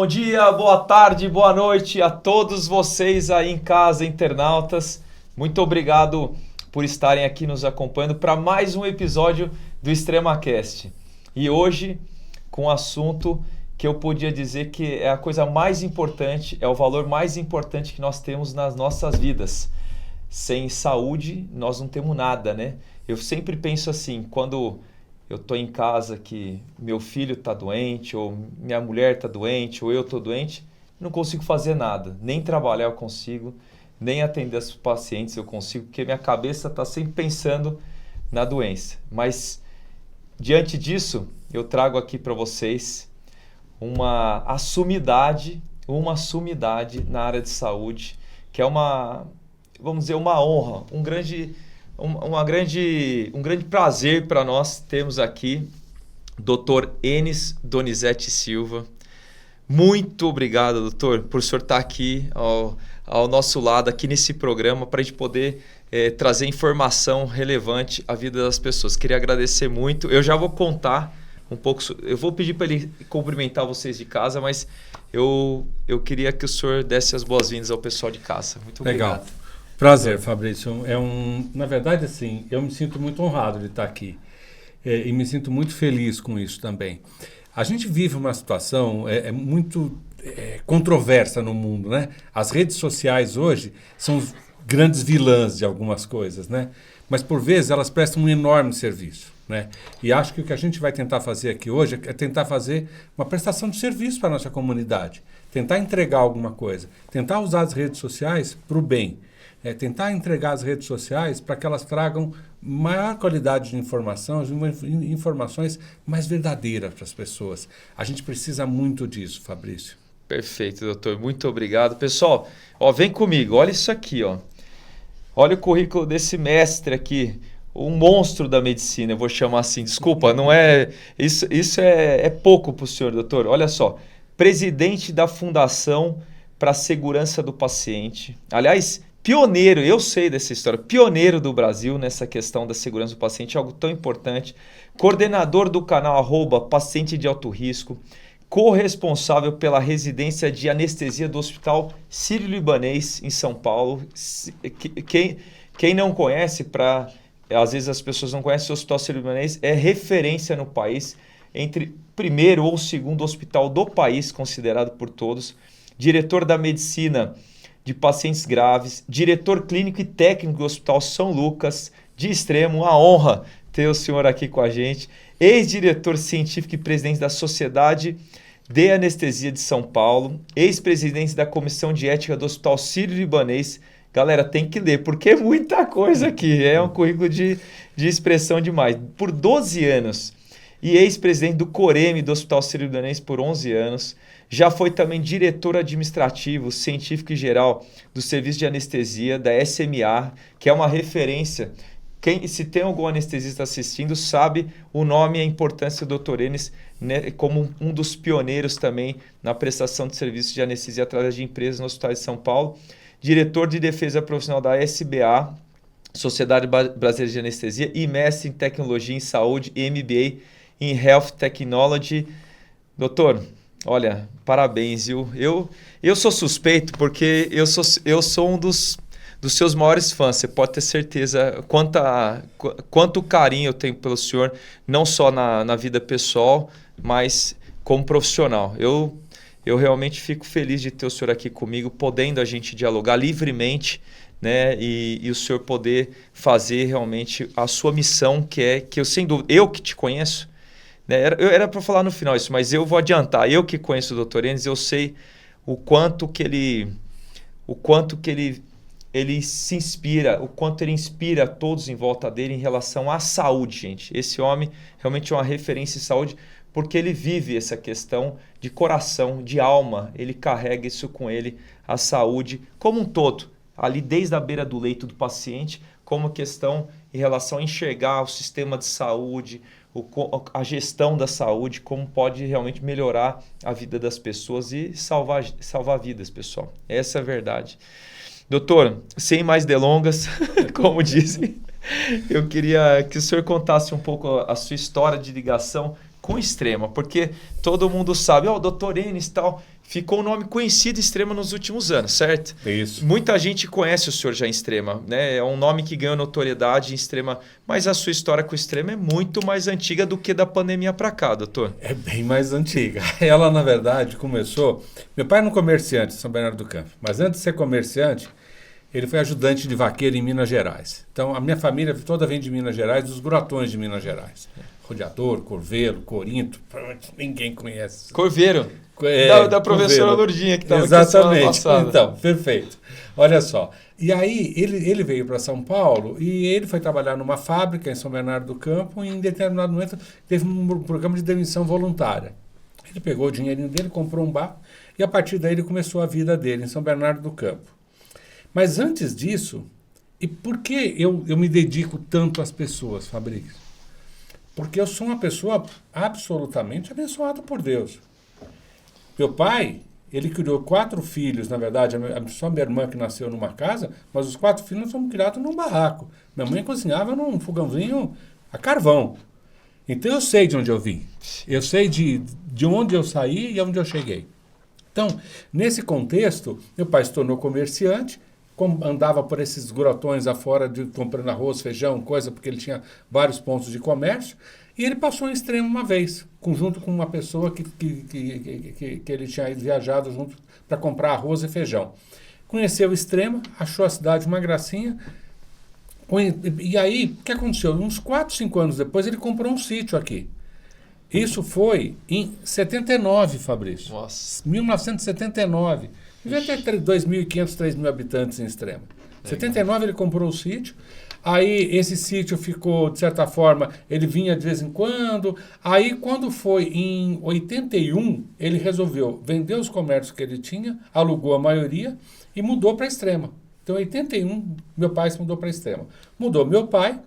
Bom dia, boa tarde, boa noite a todos vocês aí em casa, internautas. Muito obrigado por estarem aqui nos acompanhando para mais um episódio do ExtremaCast. E hoje, com um assunto que eu podia dizer que é a coisa mais importante, é o valor mais importante que nós temos nas nossas vidas. Sem saúde, nós não temos nada, né? Eu sempre penso assim, quando eu estou em casa que meu filho está doente, ou minha mulher está doente, ou eu estou doente, não consigo fazer nada. Nem trabalhar eu consigo, nem atender os pacientes eu consigo, porque minha cabeça está sempre pensando na doença. Mas, diante disso, eu trago aqui para vocês uma sumidade na área de saúde, que é vamos dizer, uma honra, um grande prazer para nós termos aqui Dr. Enis Donizete Silva. Muito obrigado, doutor, por o senhor estar aqui ao nosso lado, aqui nesse programa, para a gente poder trazer informação relevante à vida das pessoas. Queria agradecer muito. Eu já vou contar um pouco, eu vou pedir para ele cumprimentar vocês de casa, mas eu queria que o senhor desse as boas-vindas ao pessoal de casa. Muito obrigado. Legal. Prazer, Fabrício. Na verdade, assim, eu me sinto muito honrado de estar aqui e me sinto muito feliz com isso também. A gente vive uma situação muito controversa no mundo, né? As redes sociais hoje são os grandes vilãs de algumas coisas, né? Mas, por vezes, elas prestam um enorme serviço, né? E acho que o que a gente vai tentar fazer aqui hoje é tentar fazer uma prestação de serviço para a nossa comunidade, tentar entregar alguma coisa, tentar usar as redes sociais para o bem. Tentar entregar as redes sociais para que elas tragam maior qualidade de informação, informações mais verdadeiras para as pessoas. A gente precisa muito disso, Fabrício. Perfeito, doutor. Muito obrigado. Pessoal, vem comigo. Olha isso aqui. Olha o currículo desse mestre aqui. Um monstro da medicina, eu vou chamar assim. Desculpa, não é... Isso é pouco para o senhor, doutor. Olha só. Presidente da Fundação para a Segurança do Paciente. Aliás... pioneiro, eu sei dessa história, pioneiro do Brasil nessa questão da segurança do paciente, algo tão importante. Coordenador do canal @paciente de alto risco, corresponsável pela residência de anestesia do Hospital Sírio-Libanês em São Paulo. Quem não conhece, às vezes as pessoas não conhecem, o Hospital Sírio-Libanês é referência no país, entre primeiro ou segundo hospital do país, considerado por todos. Diretor da medicina de pacientes graves, diretor clínico e técnico do Hospital São Lucas, de Extremo, uma honra ter o senhor aqui com a gente, ex-diretor científico e presidente da Sociedade de Anestesia de São Paulo, ex-presidente da Comissão de Ética do Hospital Sírio-Libanês. Galera, tem que ler, porque é muita coisa aqui, é um currículo de expressão demais. Por 12 anos, e ex-presidente do COREME do Hospital Sírio-Libanês por 11 anos, já foi também diretor administrativo, científico e geral do Serviço de Anestesia, da SMA, que é uma referência. Se tem algum anestesista assistindo, sabe o nome e a importância do Dr. Enis, né, como um dos pioneiros também na prestação de serviços de anestesia através de empresas no Hospital de São Paulo. Diretor de defesa profissional da SBA, Sociedade Brasileira de Anestesia, e mestre em Tecnologia em Saúde e MBA em Health Technology. Doutor, olha, parabéns, viu? Eu sou suspeito porque eu sou um dos seus maiores fãs. Você pode ter certeza quanto carinho eu tenho pelo senhor, não só na vida pessoal, mas como profissional. Eu realmente fico feliz de ter o senhor aqui comigo, podendo a gente dialogar livremente, né? E o senhor poder fazer realmente a sua missão, que eu, sem dúvida, eu que te conheço, era para falar no final isso, mas eu vou adiantar. Eu que conheço o Dr. Enis, eu sei o quanto que ele se inspira, o quanto ele inspira todos em volta dele em relação à saúde, gente. Esse homem realmente é uma referência em saúde, porque ele vive essa questão de coração, de alma. Ele carrega isso com ele, a saúde como um todo, ali desde a beira do leito do paciente, como questão em relação a enxergar o sistema de saúde, a gestão da saúde, como pode realmente melhorar a vida das pessoas e salvar vidas, pessoal. Essa é a verdade. Doutor, sem mais delongas, como dizem, eu queria que o senhor contasse um pouco a sua história de ligação com Extrema, porque todo mundo sabe, o Dr. Enis tal, ficou um nome conhecido em Extrema nos últimos anos, certo? Isso. Muita gente conhece o senhor já em Extrema, né? É um nome que ganhou notoriedade em Extrema, mas a sua história com o Extrema é muito mais antiga do que da pandemia para cá, doutor. É bem mais antiga. Ela, na verdade, começou... Meu pai era um comerciante em São Bernardo do Campo, mas antes de ser comerciante, ele foi ajudante de vaqueiro em Minas Gerais. Então, a minha família toda vem de Minas Gerais, dos grotões de Minas Gerais. Rodeador, Corveiro, Corinto, ninguém conhece. Corveiro, da professora Corveiro. Lourdinha que estava aqui Exatamente. semana passada. Então, perfeito. Olha só. E aí, ele veio para São Paulo e ele foi trabalhar numa fábrica em São Bernardo do Campo e em determinado momento teve um programa de demissão voluntária. Ele pegou o dinheirinho dele, comprou um bar e a partir daí ele começou a vida dele em São Bernardo do Campo. Mas antes disso, e por que eu me dedico tanto às pessoas, Fabrício? Porque eu sou uma pessoa absolutamente abençoada por Deus. Meu pai, ele criou 4 filhos, na verdade, só minha irmã que nasceu numa casa, mas os 4 filhos foram criados num barraco. Minha mãe cozinhava num fogãozinho a carvão. Então eu sei de onde eu vim. Eu sei de onde eu saí e onde eu cheguei. Então, nesse contexto, meu pai se tornou comerciante, andava por esses grotões afora, comprando arroz, feijão, coisa, porque ele tinha vários pontos de comércio, e ele passou em Extrema uma vez, junto com uma pessoa que ele tinha viajado junto para comprar arroz e feijão. Conheceu Extrema, achou a cidade uma gracinha, e aí, o que aconteceu? Uns 4, 5 anos depois, ele comprou um sítio aqui. Isso foi em 79, Fabrício. Nossa. 1979. Devia ter 2.500, 3.000 habitantes em Extrema. Em 79 ele comprou o sítio. Aí esse sítio ficou, de certa forma, ele vinha de vez em quando. Aí quando foi em 81, ele resolveu vender os comércios que ele tinha, alugou a maioria e mudou para Extrema. Então em 81, meu pai se mudou para Extrema. Mudou meu pai,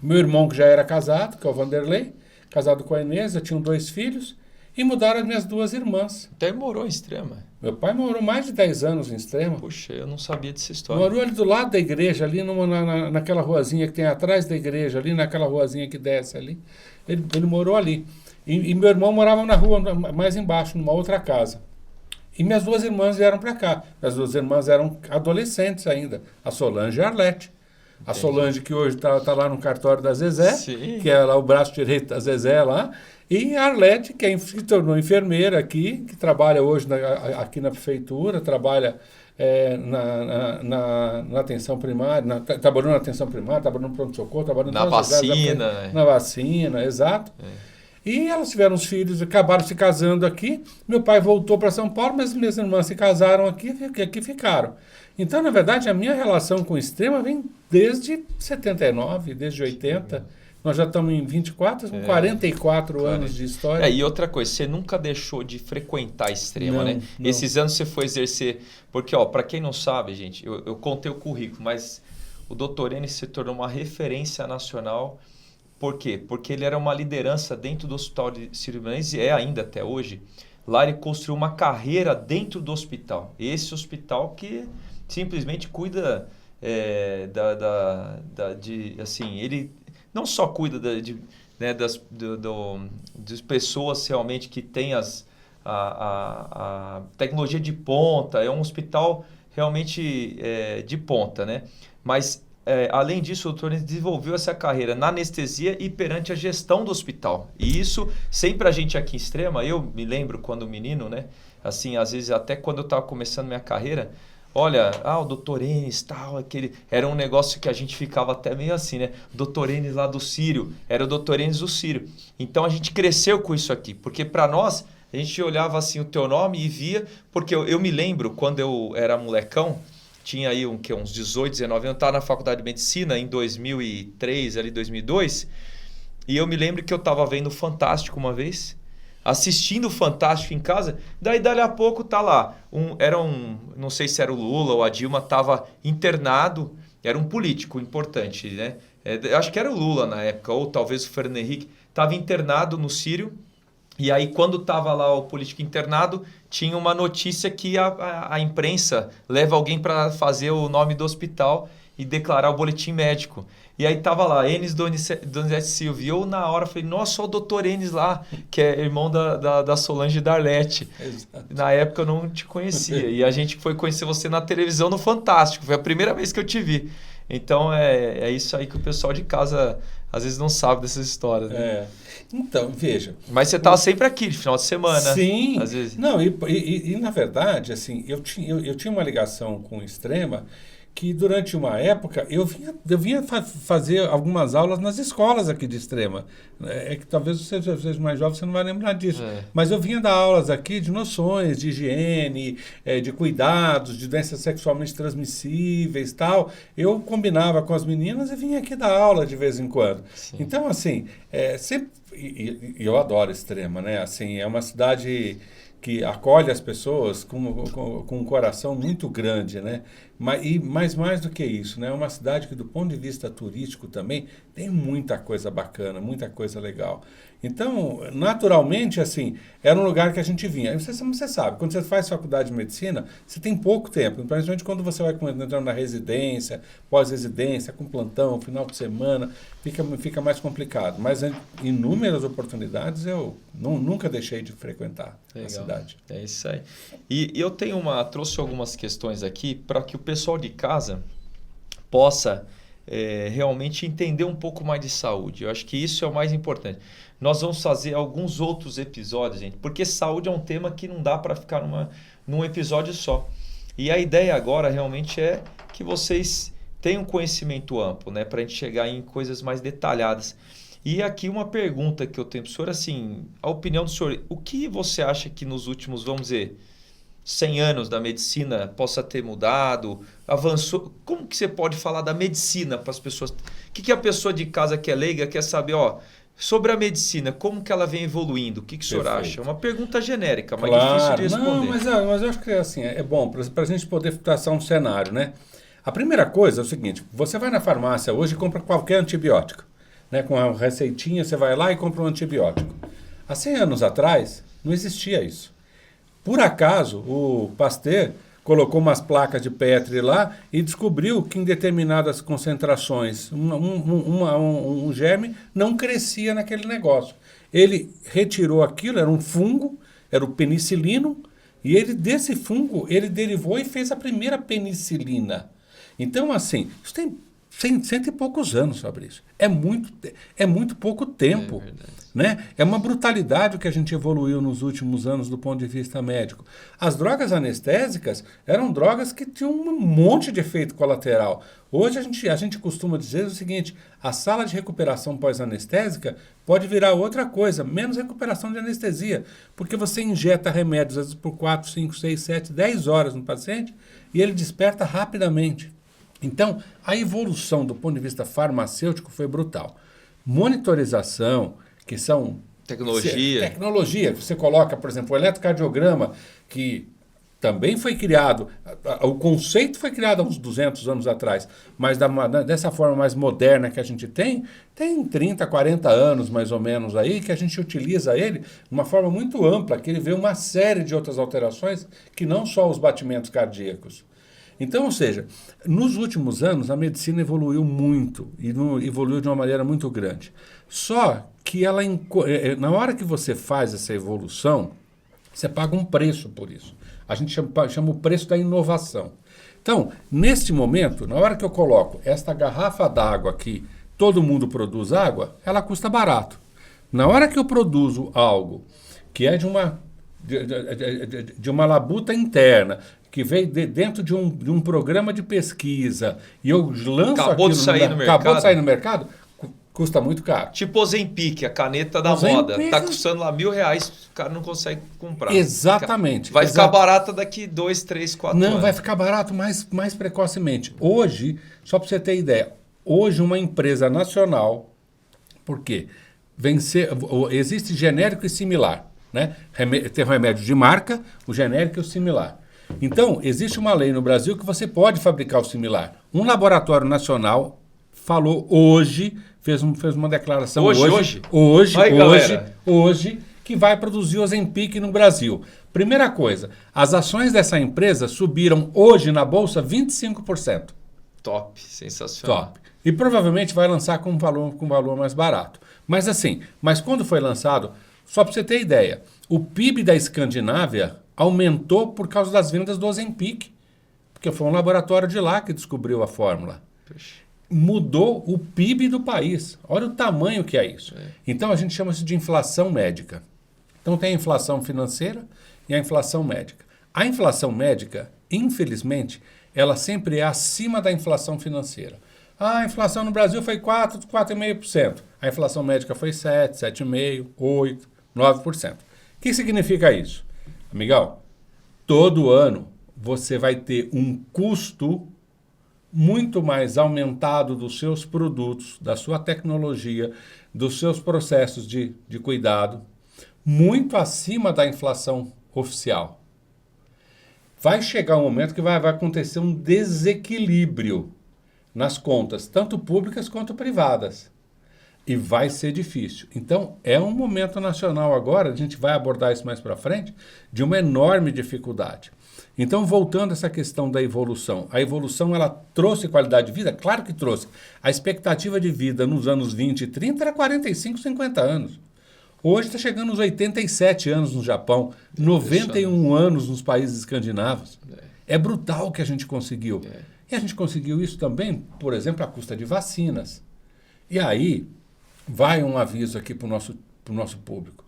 meu irmão que já era casado, que é o Vanderlei, casado com a Inês, já tinham 2 filhos, e mudaram as minhas 2 irmãs. Então ele morou em Extrema. Meu pai morou mais de 10 anos em Extrema. Puxa, eu não sabia dessa história. Morou ali do lado da igreja, ali naquela ruazinha que tem atrás da igreja, ali naquela ruazinha que desce ali. Ele morou ali. E meu irmão morava na rua mais embaixo, numa outra casa. E minhas 2 irmãs vieram para cá. Minhas 2 irmãs eram adolescentes ainda, a Solange e a Arlete. A Solange, que hoje está lá no cartório da Zezé, Sim. que é lá o braço direito da Zezé lá, e a Arlete, que se tornou enfermeira aqui, que trabalha hoje aqui na prefeitura, trabalha na atenção primária, trabalhou na atenção primária, trabalhou no pronto-socorro, trabalhou na vacina. Na vacina, exato. E elas tiveram os filhos, acabaram se casando aqui. Meu pai voltou para São Paulo, mas minhas irmãs se casaram aqui e aqui ficaram. Então, na verdade, a minha relação com o Extrema vem desde 79, desde 80. Nós já estamos em 24, 44 anos de história. E outra coisa, você nunca deixou de frequentar a Extrema, Não, né? não. Esses anos você foi exercer... Porque, para quem não sabe, gente, eu contei o currículo, mas o Dr. Enes se tornou uma referência nacional. Por quê? Porque ele era uma liderança dentro do Hospital de Sírio-Libanês e é ainda até hoje. Lá ele construiu uma carreira dentro do hospital. Esse hospital que simplesmente cuida ele não só cuida das pessoas realmente que têm a tecnologia de ponta, é um hospital realmente de ponta, né? Mas, além disso, o doutor desenvolveu essa carreira na anestesia e perante a gestão do hospital. E isso, sempre a gente aqui em Extrema, eu me lembro quando menino, né? Assim, às vezes, até quando eu estava começando minha carreira, olha, o doutor Enes, tal, aquele... Era um negócio que a gente ficava até meio assim, né? O doutor Enes lá do Sírio, era o doutor Enes do Sírio. Então, a gente cresceu com isso aqui, porque para nós, a gente olhava assim o teu nome e via, porque eu me lembro, quando eu era molecão, tinha aí uns 18, 19 anos, eu estava na faculdade de medicina em 2003, ali 2002, e eu me lembro que eu estava vendo o Fantástico uma vez, assistindo o Fantástico em casa, daí dali a pouco tá lá, não sei se era o Lula ou a Dilma, estava internado, era um político importante, né? Acho que era o Lula na época, ou talvez o Fernando Henrique, estava internado no Sírio, e aí quando estava lá o político internado, tinha uma notícia que a imprensa leva alguém para fazer o nome do hospital, e declarar o boletim médico. E aí tava lá, Enes Donizete Silva. E eu na hora falei, nossa, olha o doutor Enes lá, que é irmão da Solange Darlete. Exato. Na época eu não te conhecia. E a gente foi conhecer você na televisão no Fantástico. Foi a primeira vez que eu te vi. Então é isso aí que o pessoal de casa às vezes não sabe dessas histórias. Né? Então, veja. Mas você estava sempre aqui, de final de semana. Sim. Às vezes. Não, e na verdade, assim, eu tinha uma ligação com o Extrema que durante uma época eu vinha fazer algumas aulas nas escolas aqui de Extrema. É que talvez você seja mais jovem, você não vai lembrar disso. Mas eu vinha dar aulas aqui de noções, de higiene, de cuidados, de doenças sexualmente transmissíveis e tal. Eu combinava com as meninas e vinha aqui dar aula de vez em quando. Sim. Então, assim, sempre... E eu adoro Extrema, né? Assim, é uma cidade que acolhe as pessoas com um coração muito grande, né? Mas mais do que isso, né? É uma cidade que, do ponto de vista turístico também, tem muita coisa bacana, muita coisa legal. Então, naturalmente, assim, era um lugar que a gente vinha. Você sabe, quando você faz faculdade de medicina, você tem pouco tempo, principalmente quando você vai entrando na residência, pós-residência, com plantão, final de semana, fica mais complicado. Mas inúmeras oportunidades eu nunca deixei de frequentar a cidade. É isso aí. E eu trouxe algumas questões aqui para que o pessoal de casa possa realmente entender um pouco mais de saúde. Eu acho que isso é o mais importante. Nós vamos fazer alguns outros episódios, gente, porque saúde é um tema que não dá para ficar num episódio só. E a ideia agora realmente é que vocês tenham conhecimento amplo, né, para a gente chegar em coisas mais detalhadas. E aqui uma pergunta que eu tenho para o senhor, assim, a opinião do senhor, o que você acha que nos últimos, vamos dizer, 100 anos da medicina possa ter mudado, avançou? Como que você pode falar da medicina para as pessoas? O que a pessoa de casa que é leiga quer saber, sobre a medicina, como que ela vem evoluindo? O que o senhor acha? É uma pergunta genérica, mas difícil de responder. Não, mas eu acho que assim, é bom para a gente poder traçar um cenário, né? A primeira coisa é o seguinte, você vai na farmácia hoje e compra qualquer antibiótico, né? Com a receitinha, você vai lá e compra um antibiótico. Há 100 anos atrás, não existia isso. Por acaso, o Pasteur colocou umas placas de Petri lá e descobriu que em determinadas concentrações um germe não crescia naquele negócio. Ele retirou aquilo, era um fungo, era o penicilino, e desse fungo ele derivou e fez a primeira penicilina. Então, assim, isso tem cento e poucos anos, Fabrício. É muito pouco tempo. Né? É uma brutalidade o que a gente evoluiu nos últimos anos do ponto de vista médico. As drogas anestésicas eram drogas que tinham um monte de efeito colateral. Hoje a gente costuma dizer o seguinte, a sala de recuperação pós-anestésica pode virar outra coisa, menos recuperação de anestesia, porque você injeta remédios às vezes por 4, 5, 6, 7, 10 horas no paciente e ele desperta rapidamente. Então, a evolução do ponto de vista farmacêutico foi brutal. Monitorização, que são... Tecnologia. Você coloca, por exemplo, o eletrocardiograma, que também foi criado, o conceito foi criado há uns 200 anos atrás, mas dessa forma mais moderna que a gente tem 30, 40 anos mais ou menos aí, que a gente utiliza ele de uma forma muito ampla, que ele vê uma série de outras alterações que não só os batimentos cardíacos. Então, ou seja, nos últimos anos a medicina evoluiu muito e evoluiu de uma maneira muito grande. Só que na hora que você faz essa evolução, você paga um preço por isso. A gente chama o preço da inovação. Então, neste momento, na hora que eu coloco esta garrafa d'água aqui, todo mundo produz água, ela custa barato. Na hora que eu produzo algo que é de uma labuta interna, que veio dentro de um programa de pesquisa, e eu lanço acabou de sair no mercado, custa muito caro. Tipo Ozempic, a caneta da moda. Está custando lá R$1.000, o cara não consegue comprar. Exatamente. Vai ficar barata daqui 2, 3, 4 anos. Não, vai ficar barato mais precocemente. Hoje, só para você ter ideia, hoje uma empresa nacional, por quê? Existe genérico e similar. Né? Tem o remédio de marca, o genérico e o similar. Então, existe uma lei no Brasil que você pode fabricar o similar. Um laboratório nacional falou hoje, fez uma declaração hoje, que vai produzir o Ozempic no Brasil. Primeira coisa, as ações dessa empresa subiram hoje na Bolsa 25%. Top, sensacional. Top. E provavelmente vai lançar com valor mais barato. Mas assim, quando foi lançado, só para você ter ideia, o PIB da Escandinávia aumentou por causa das vendas do Ozempic, porque foi um laboratório de lá que descobriu a fórmula. Puxa. Mudou o PIB do país. Olha o tamanho que é isso. Então a gente chama isso de inflação médica. Então tem a inflação financeira e a inflação médica. A inflação médica, infelizmente, ela sempre é acima da inflação financeira. A inflação no Brasil foi 4,5%. A inflação médica foi 7, 7,5%, 8%, 9%. O que significa isso? Amigão, todo ano você vai ter um custo muito mais aumentado dos seus produtos, da sua tecnologia, dos seus processos de cuidado, muito acima da inflação oficial. Vai chegar um momento que vai acontecer um desequilíbrio nas contas, tanto públicas quanto privadas. E vai ser difícil. Então, é um momento nacional agora, a gente vai abordar isso mais para frente, de uma enorme dificuldade. Então, voltando a essa questão da evolução. A evolução, ela trouxe qualidade de vida? Claro que trouxe. A expectativa de vida nos anos 20 e 30 era 45, 50 anos. Hoje está chegando aos 87 anos no Japão, 91 anos nos países escandinavos. É brutal o que a gente conseguiu. E a gente conseguiu isso também, por exemplo, à custa de vacinas. E aí, vai um aviso aqui para o nosso público.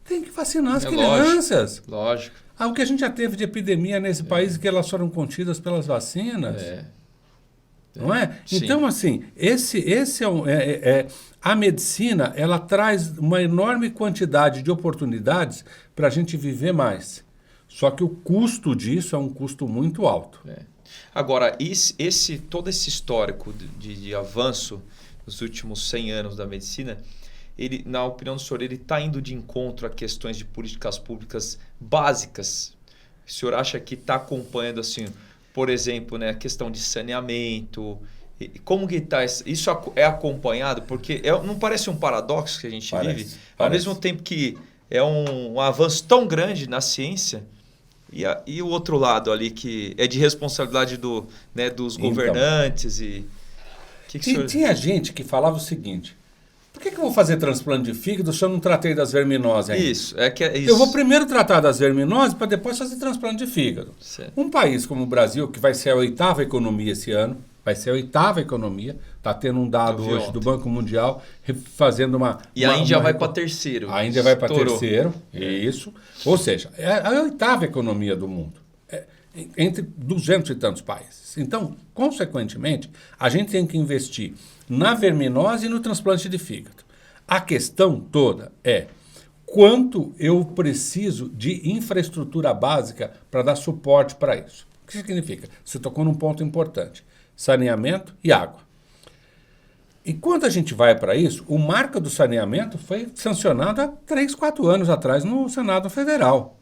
Tem que vacinar as crianças. Lógico. O que a gente já teve de epidemia nesse país que elas foram contidas pelas vacinas. Não é? Sim. Então, assim, a medicina, ela traz uma enorme quantidade de oportunidades para a gente viver mais. Só que o custo disso é um custo muito alto. Agora, todo esse histórico de avanço nos últimos 100 anos da medicina, ele, na opinião do senhor, ele está indo de encontro a questões de políticas públicas básicas? O senhor acha que está acompanhando, assim, por exemplo, né, a questão de saneamento? Como que está? Isso é acompanhado? Porque não parece um paradoxo que a gente vive? Ao mesmo tempo que é um avanço tão grande na ciência, e o outro lado ali, que é de responsabilidade dos governantes e... Tinha gente que falava o seguinte: por que eu vou fazer transplante de fígado se eu não tratei das verminoses ainda? Isso. Eu vou primeiro tratar das verminoses para depois fazer transplante de fígado. Certo. Um país como o Brasil, que vai ser a 8ª economia esse ano, vai ser a 8ª economia, está tendo um dado hoje do Banco Mundial, fazendo uma... E a Índia vai para terceiro. A Índia vai para terceiro, isso. Ou seja, é a 8ª economia do mundo. Entre 200 e tantos países. Então, consequentemente, a gente tem que investir na verminose e no transplante de fígado. A questão toda é quanto eu preciso de infraestrutura básica para dar suporte para isso. O que significa? Você tocou num ponto importante: saneamento e água. E quando a gente vai para isso, o marco do saneamento foi sancionado há 3, 4 anos atrás no Senado Federal.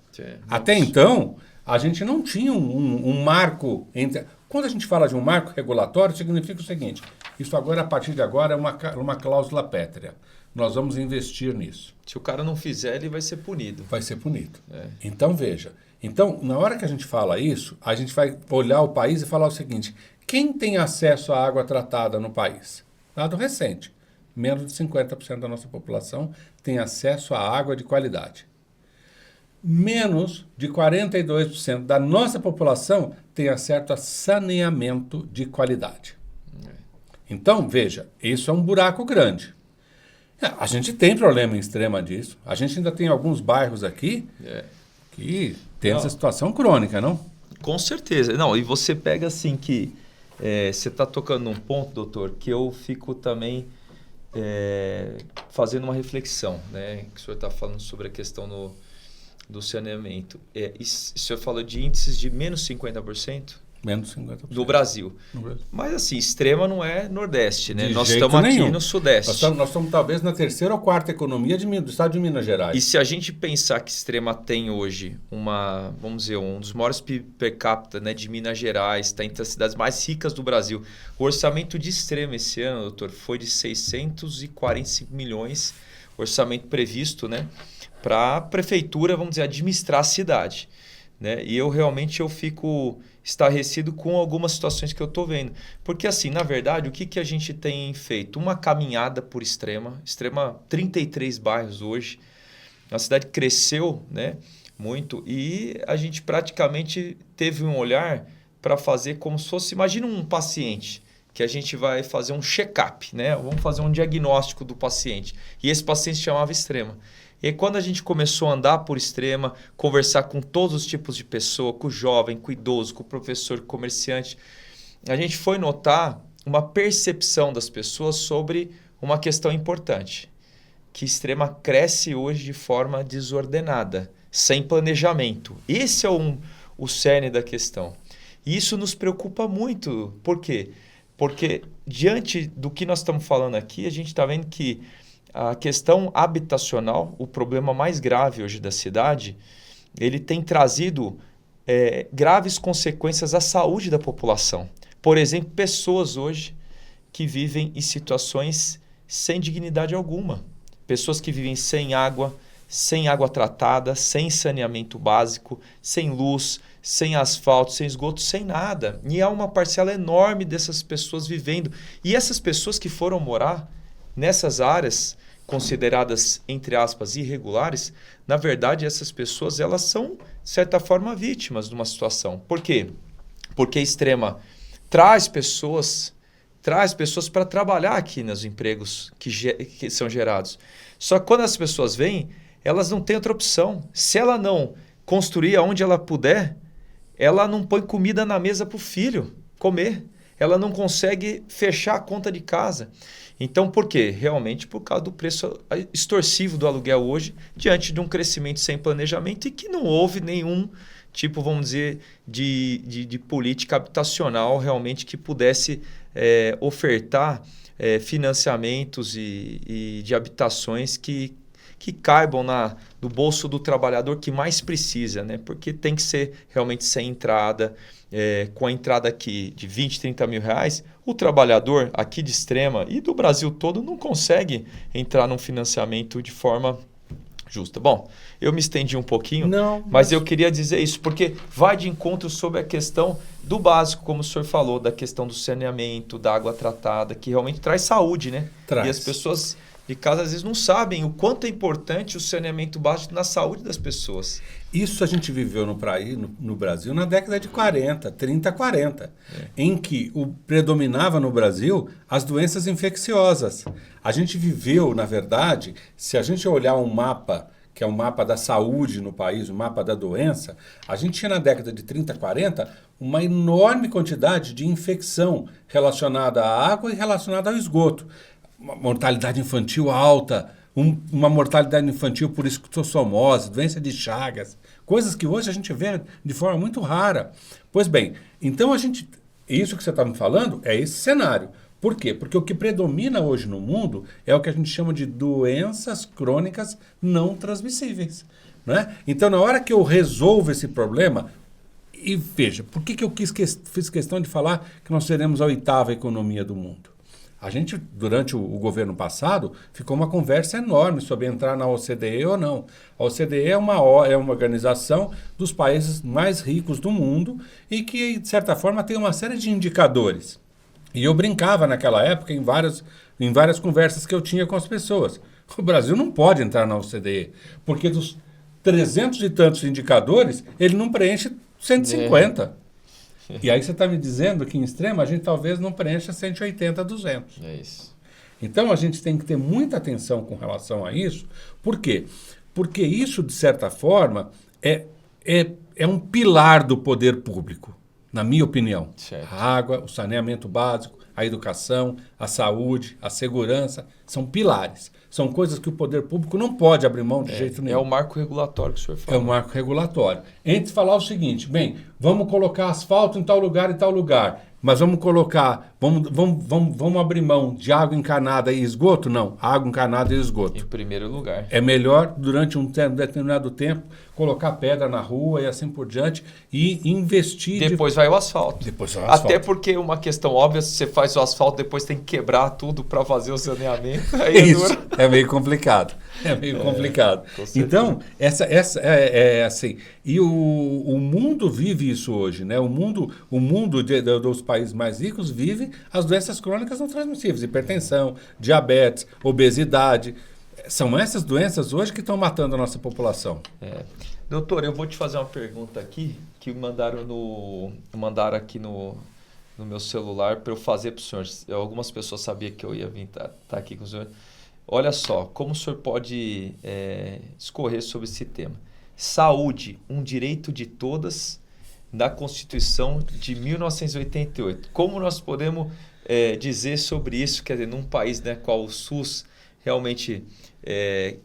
Até então, a gente não tinha um marco entre... Quando a gente fala de um marco regulatório, significa o seguinte: isso agora, a partir de agora, é uma cláusula pétrea. Nós vamos investir nisso. Se o cara não fizer, ele vai ser punido. Vai ser punido. Então, veja. Então, na hora que a gente fala isso, a gente vai olhar o país e falar o seguinte: quem tem acesso à água tratada no país? Dado recente. Menos de 50% da nossa população tem acesso à água de qualidade. Menos de 42% da nossa população tem acesso a saneamento de qualidade. Então, veja, isso é um buraco grande. A gente tem problema em Extrema disso. A gente ainda tem alguns bairros aqui que tem essa situação crônica, não? Com certeza. Não, e você pega assim que... você está tocando num ponto, doutor, que eu fico também fazendo uma reflexão, né? Que o senhor está falando sobre a questão do saneamento. O senhor falou de índices de menos 50%? Menos 50%. Do Brasil. Mas assim, Extrema não é Nordeste, né? Nós jeito estamos nenhum. aqui no Sudeste. Nós estamos talvez na 3ª ou 4ª economia do estado de Minas Gerais. E se a gente pensar que Extrema tem hoje vamos dizer, um dos maiores PIB per capita, né, de Minas Gerais, está entre as cidades mais ricas do Brasil. O orçamento de Extrema esse ano, doutor, foi de 645 milhões, orçamento previsto, né, para a prefeitura, vamos dizer, administrar a cidade. Né? E eu realmente fico estarrecido com algumas situações que eu estou vendo. Porque assim, na verdade, o que a gente tem feito? Uma caminhada por Extrema, 33 bairros hoje. A cidade cresceu, né, muito, e a gente praticamente teve um olhar para fazer como se fosse, imagina um paciente, que a gente vai fazer um check-up, né? Vamos fazer um diagnóstico do paciente. E esse paciente se chamava Extrema. E aí, quando a gente começou a andar por Extrema, conversar com todos os tipos de pessoa, com o jovem, com o idoso, com o professor, com o comerciante, a gente foi notar uma percepção das pessoas sobre uma questão importante, que Extrema cresce hoje de forma desordenada, sem planejamento. Esse é o cerne da questão. E isso nos preocupa muito. Por quê? Porque diante do que nós estamos falando aqui, a gente está vendo que a questão habitacional, o problema mais grave hoje da cidade, ele tem trazido graves consequências à saúde da população. Por exemplo, pessoas hoje que vivem em situações sem dignidade alguma. Pessoas que vivem sem água tratada, sem saneamento básico, sem luz, sem asfalto, sem esgoto, sem nada. E há uma parcela enorme dessas pessoas vivendo. E essas pessoas que foram morar nessas áreas consideradas, entre aspas, irregulares, na verdade, essas pessoas elas são, de certa forma, vítimas de uma situação. Por quê? Porque a Extrema traz pessoas para trabalhar aqui nos empregos que são gerados. Só que quando as pessoas vêm, elas não têm outra opção. Se ela não construir aonde ela puder, ela não põe comida na mesa para o filho comer. Ela não consegue fechar a conta de casa. Então, por quê? Realmente por causa do preço extorsivo do aluguel hoje, diante de um crescimento sem planejamento e que não houve nenhum tipo, vamos dizer, de política habitacional realmente que pudesse ofertar financiamentos e de habitações que caibam no bolso do trabalhador que mais precisa, né? Porque tem que ser realmente sem entrada, com a entrada aqui de 20, 30 mil reais, o trabalhador aqui de Extrema e do Brasil todo não consegue entrar num financiamento de forma justa. Bom, eu me estendi um pouquinho, mas eu queria dizer isso, porque vai de encontro sobre a questão do básico, como o senhor falou, da questão do saneamento, da água tratada, que realmente traz saúde, né? Traz. E as pessoas de casa às vezes não sabem o quanto é importante o saneamento básico na saúde das pessoas. Isso a gente viveu no Brasil na década de 40, 30, 40, em que predominava no Brasil as doenças infecciosas. A gente viveu, na verdade, se a gente olhar um mapa, que é um mapa da saúde no país, um mapa da doença, a gente tinha na década de 30, 40 uma enorme quantidade de infecção relacionada à água e relacionada ao esgoto. Uma mortalidade infantil alta, uma mortalidade infantil por esquistossomose, doença de Chagas, coisas que hoje a gente vê de forma muito rara. Pois bem, então isso que você está me falando é esse cenário. Por quê? Porque o que predomina hoje no mundo é o que a gente chama de doenças crônicas não transmissíveis, né? Então, na hora que eu resolvo esse problema, e veja, por que eu fiz questão de falar que nós seremos a 8ª economia do mundo? A gente, durante o governo passado, ficou uma conversa enorme sobre entrar na OCDE ou não. A OCDE é uma organização dos países mais ricos do mundo e que, de certa forma, tem uma série de indicadores. E eu brincava naquela época em várias conversas que eu tinha com as pessoas. O Brasil não pode entrar na OCDE, porque dos 300 e tantos indicadores, ele não preenche 150. E aí você está me dizendo que em Extrema a gente talvez não preencha 180, 200. É isso. Então a gente tem que ter muita atenção com relação a isso. Por quê? Porque isso, de certa forma, é um pilar do poder público, na minha opinião. Certo. A água, o saneamento básico, a educação, a saúde, a segurança, são pilares. São coisas que o poder público não pode abrir mão de jeito nenhum. É o marco regulatório que o senhor fala. É o marco regulatório. Entre falar o seguinte, bem, vamos colocar asfalto em tal lugar e tal lugar, mas vamos abrir mão de água encanada e esgoto? Não, água encanada e esgoto. Em primeiro lugar. É melhor, durante um determinado tempo, colocar pedra na rua e assim por diante, e investir... Depois vai o asfalto. Depois vai o asfalto. Até porque uma questão óbvia, se você faz o asfalto, depois tem que quebrar tudo para fazer o saneamento. Aí Isso, é meio complicado. É meio complicado. Então, essa é assim. E o mundo vive isso hoje, né? O mundo dos países mais ricos vive as doenças crônicas não transmissíveis, hipertensão, diabetes, obesidade. São essas doenças hoje que estão matando a nossa população. Doutor, eu vou te fazer uma pergunta aqui, que mandaram aqui no meu celular para eu fazer para o senhor. Algumas pessoas sabiam que eu ia vir tá aqui com o senhor. Olha só, como o senhor pode discorrer sobre esse tema. Saúde, um direito de todas, da Constituição de 1988. Como nós podemos dizer sobre isso, quer dizer, num país, né, qual o SUS realmente...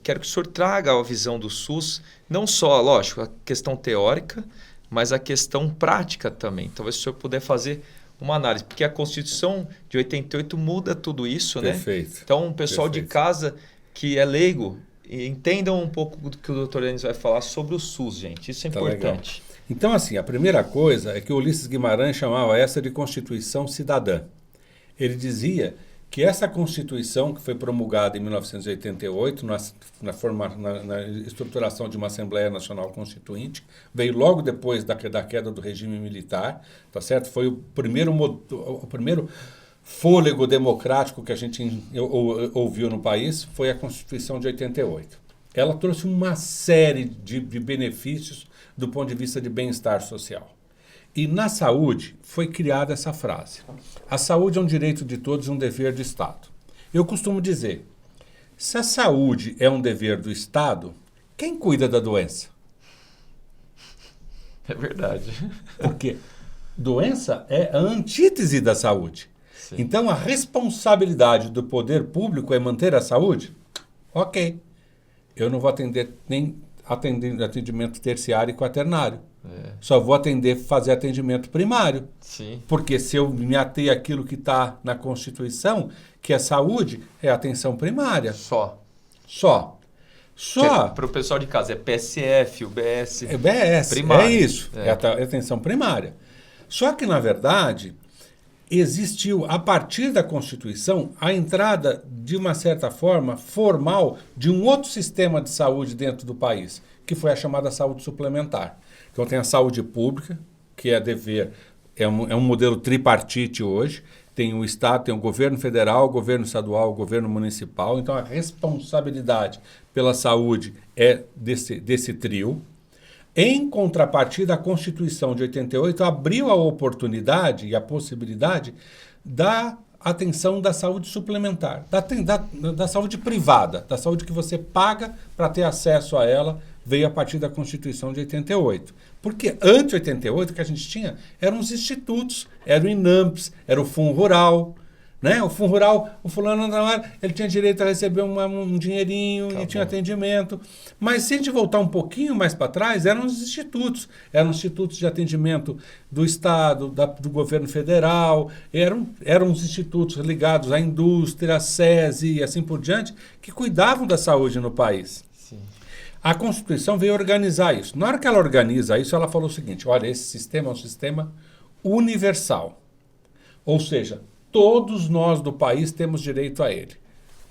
quero que o senhor traga a visão do SUS, não só, lógico, a questão teórica, mas a questão prática também. Talvez o senhor puder fazer uma análise, porque a Constituição de 88 muda tudo isso, Perfeito. né? Então, o pessoal de casa que é leigo, entendam um pouco do que o doutor Enes vai falar sobre o SUS, gente. Isso é importante. Legal. Então, assim, a primeira coisa é que o Ulisses Guimarães chamava essa de Constituição Cidadã. Ele dizia que essa Constituição, que foi promulgada em 1988, na estruturação de uma Assembleia Nacional Constituinte, veio logo depois da queda do regime militar, tá certo? Foi o primeiro fôlego democrático que a gente ouviu no país, foi a Constituição de 88. Ela trouxe uma série de benefícios do ponto de vista de bem-estar social. E na saúde foi criada essa frase. A saúde é um direito de todos e um dever do Estado. Eu costumo dizer, se a saúde é um dever do Estado, quem cuida da doença? É verdade. Porque doença é a antítese da saúde. Sim. Então a responsabilidade do poder público é manter a saúde? Ok. Eu não vou atender nem atendimento terciário e quaternário. Só vou fazer atendimento primário. Sim. Porque se eu me ater àquilo que está na Constituição, que é saúde, é atenção primária. Só. Para o pessoal de casa, é PSF, UBS. É BS, primário. é isso. É a atenção primária. Só que, na verdade, existiu, a partir da Constituição, a entrada, de uma certa forma, formal, de um outro sistema de saúde dentro do país, que foi a chamada saúde suplementar. Então tem a saúde pública, que é dever, é um modelo tripartite hoje, tem o Estado, tem o governo federal, o governo estadual, o governo municipal, então a responsabilidade pela saúde é desse trio. Em contrapartida, a Constituição de 88 abriu a oportunidade e a possibilidade da atenção da saúde suplementar, da saúde privada, da saúde que você paga para ter acesso a ela, veio a partir da Constituição de 88. Porque antes de 88, o que a gente tinha eram os institutos, era o INAMPS, era o Fundo Rural, né? O Fundo Rural, o fulano, ele tinha direito a receber um dinheirinho e tinha atendimento. Mas se a gente voltar um pouquinho mais para trás, eram os institutos de atendimento do Estado, do governo federal, eram os institutos ligados à indústria, à SESI e assim por diante, que cuidavam da saúde no país. Sim. A Constituição veio organizar isso. Na hora que ela organiza isso, ela falou o seguinte, olha, esse sistema é um sistema universal. Ou seja, todos nós do país temos direito a ele.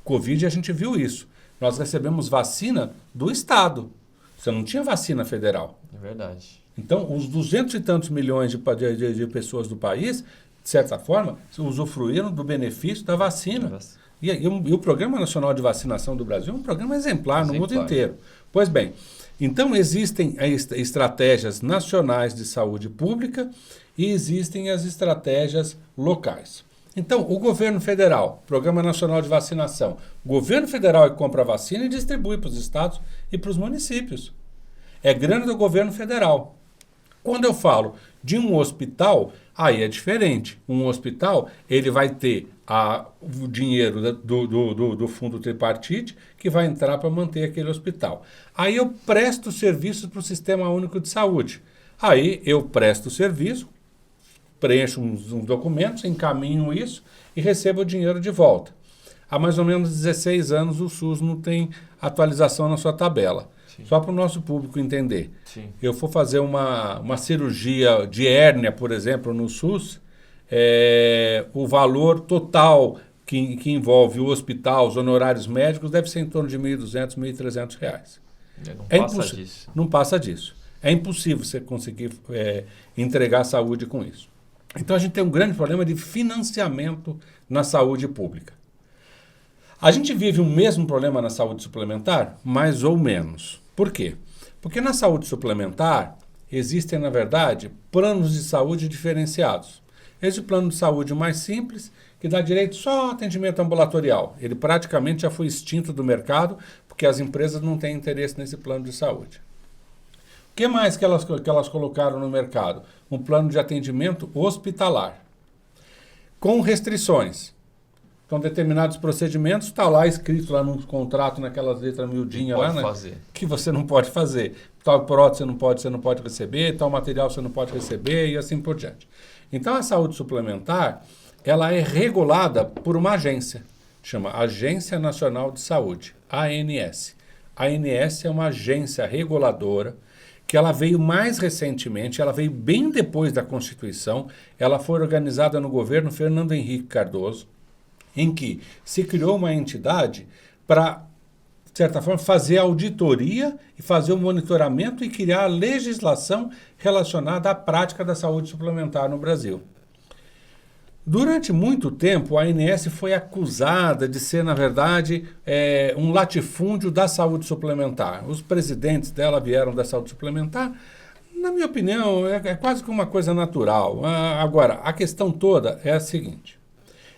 Covid, a gente viu isso. Nós recebemos vacina do Estado. Você não tinha vacina federal. É verdade. Então, os 200 e tantos milhões de pessoas do país, de certa forma, usufruíram do benefício da vacina. E o Programa Nacional de Vacinação do Brasil é um programa exemplar no mundo inteiro. Pois bem, então existem estratégias nacionais de saúde pública e existem as estratégias locais. Então, o governo federal, Programa Nacional de Vacinação, o governo federal é que compra a vacina e distribui para os estados e para os municípios. É grana do governo federal. Quando eu falo de um hospital, aí é diferente. Um hospital, ele vai ter o dinheiro do fundo tripartite que vai entrar para manter aquele hospital. Aí eu presto serviços para o Sistema Único de Saúde. Aí eu presto o serviço, preencho uns documentos, encaminho isso e recebo o dinheiro de volta. há mais ou menos 16 anos o SUS não tem atualização na sua tabela. Sim. Só para o nosso público entender. Sim. Eu for fazer uma cirurgia de hérnia, por exemplo, no SUS, o valor total que envolve o hospital, os honorários médicos, deve ser em torno de R$ 1.200, R$ 1.300. Não passa disso. Não passa disso. É impossível você conseguir entregar saúde com isso. Então a gente tem um grande problema de financiamento na saúde pública. A gente vive o mesmo problema na saúde suplementar, mais ou menos. Por quê? Porque na saúde suplementar existem, na verdade, planos de saúde diferenciados. Esse plano de saúde mais simples, que dá direito só ao atendimento ambulatorial. Ele praticamente já foi extinto do mercado, porque as empresas não têm interesse nesse plano de saúde. O que mais que elas colocaram no mercado? Um plano de atendimento hospitalar, com restrições. Então, determinados procedimentos, está lá escrito lá no contrato, naquelas letras miudinhas lá, né, que você não pode fazer. Tal prótese você não pode receber, tal material você não pode receber e assim por diante. Então, a saúde suplementar, ela é regulada por uma agência, chama Agência Nacional de Saúde, ANS. A ANS é uma agência reguladora que ela veio mais recentemente, ela veio bem depois da Constituição, ela foi organizada no governo Fernando Henrique Cardoso, em que se criou uma entidade para, de certa forma, fazer a auditoria e fazer o monitoramento e criar a legislação relacionada à prática da saúde suplementar no Brasil. Durante muito tempo, a ANS foi acusada de ser, na verdade, um latifúndio da saúde suplementar. Os presidentes dela vieram da saúde suplementar. Na minha opinião, é quase que uma coisa natural. Agora, a questão toda é a seguinte.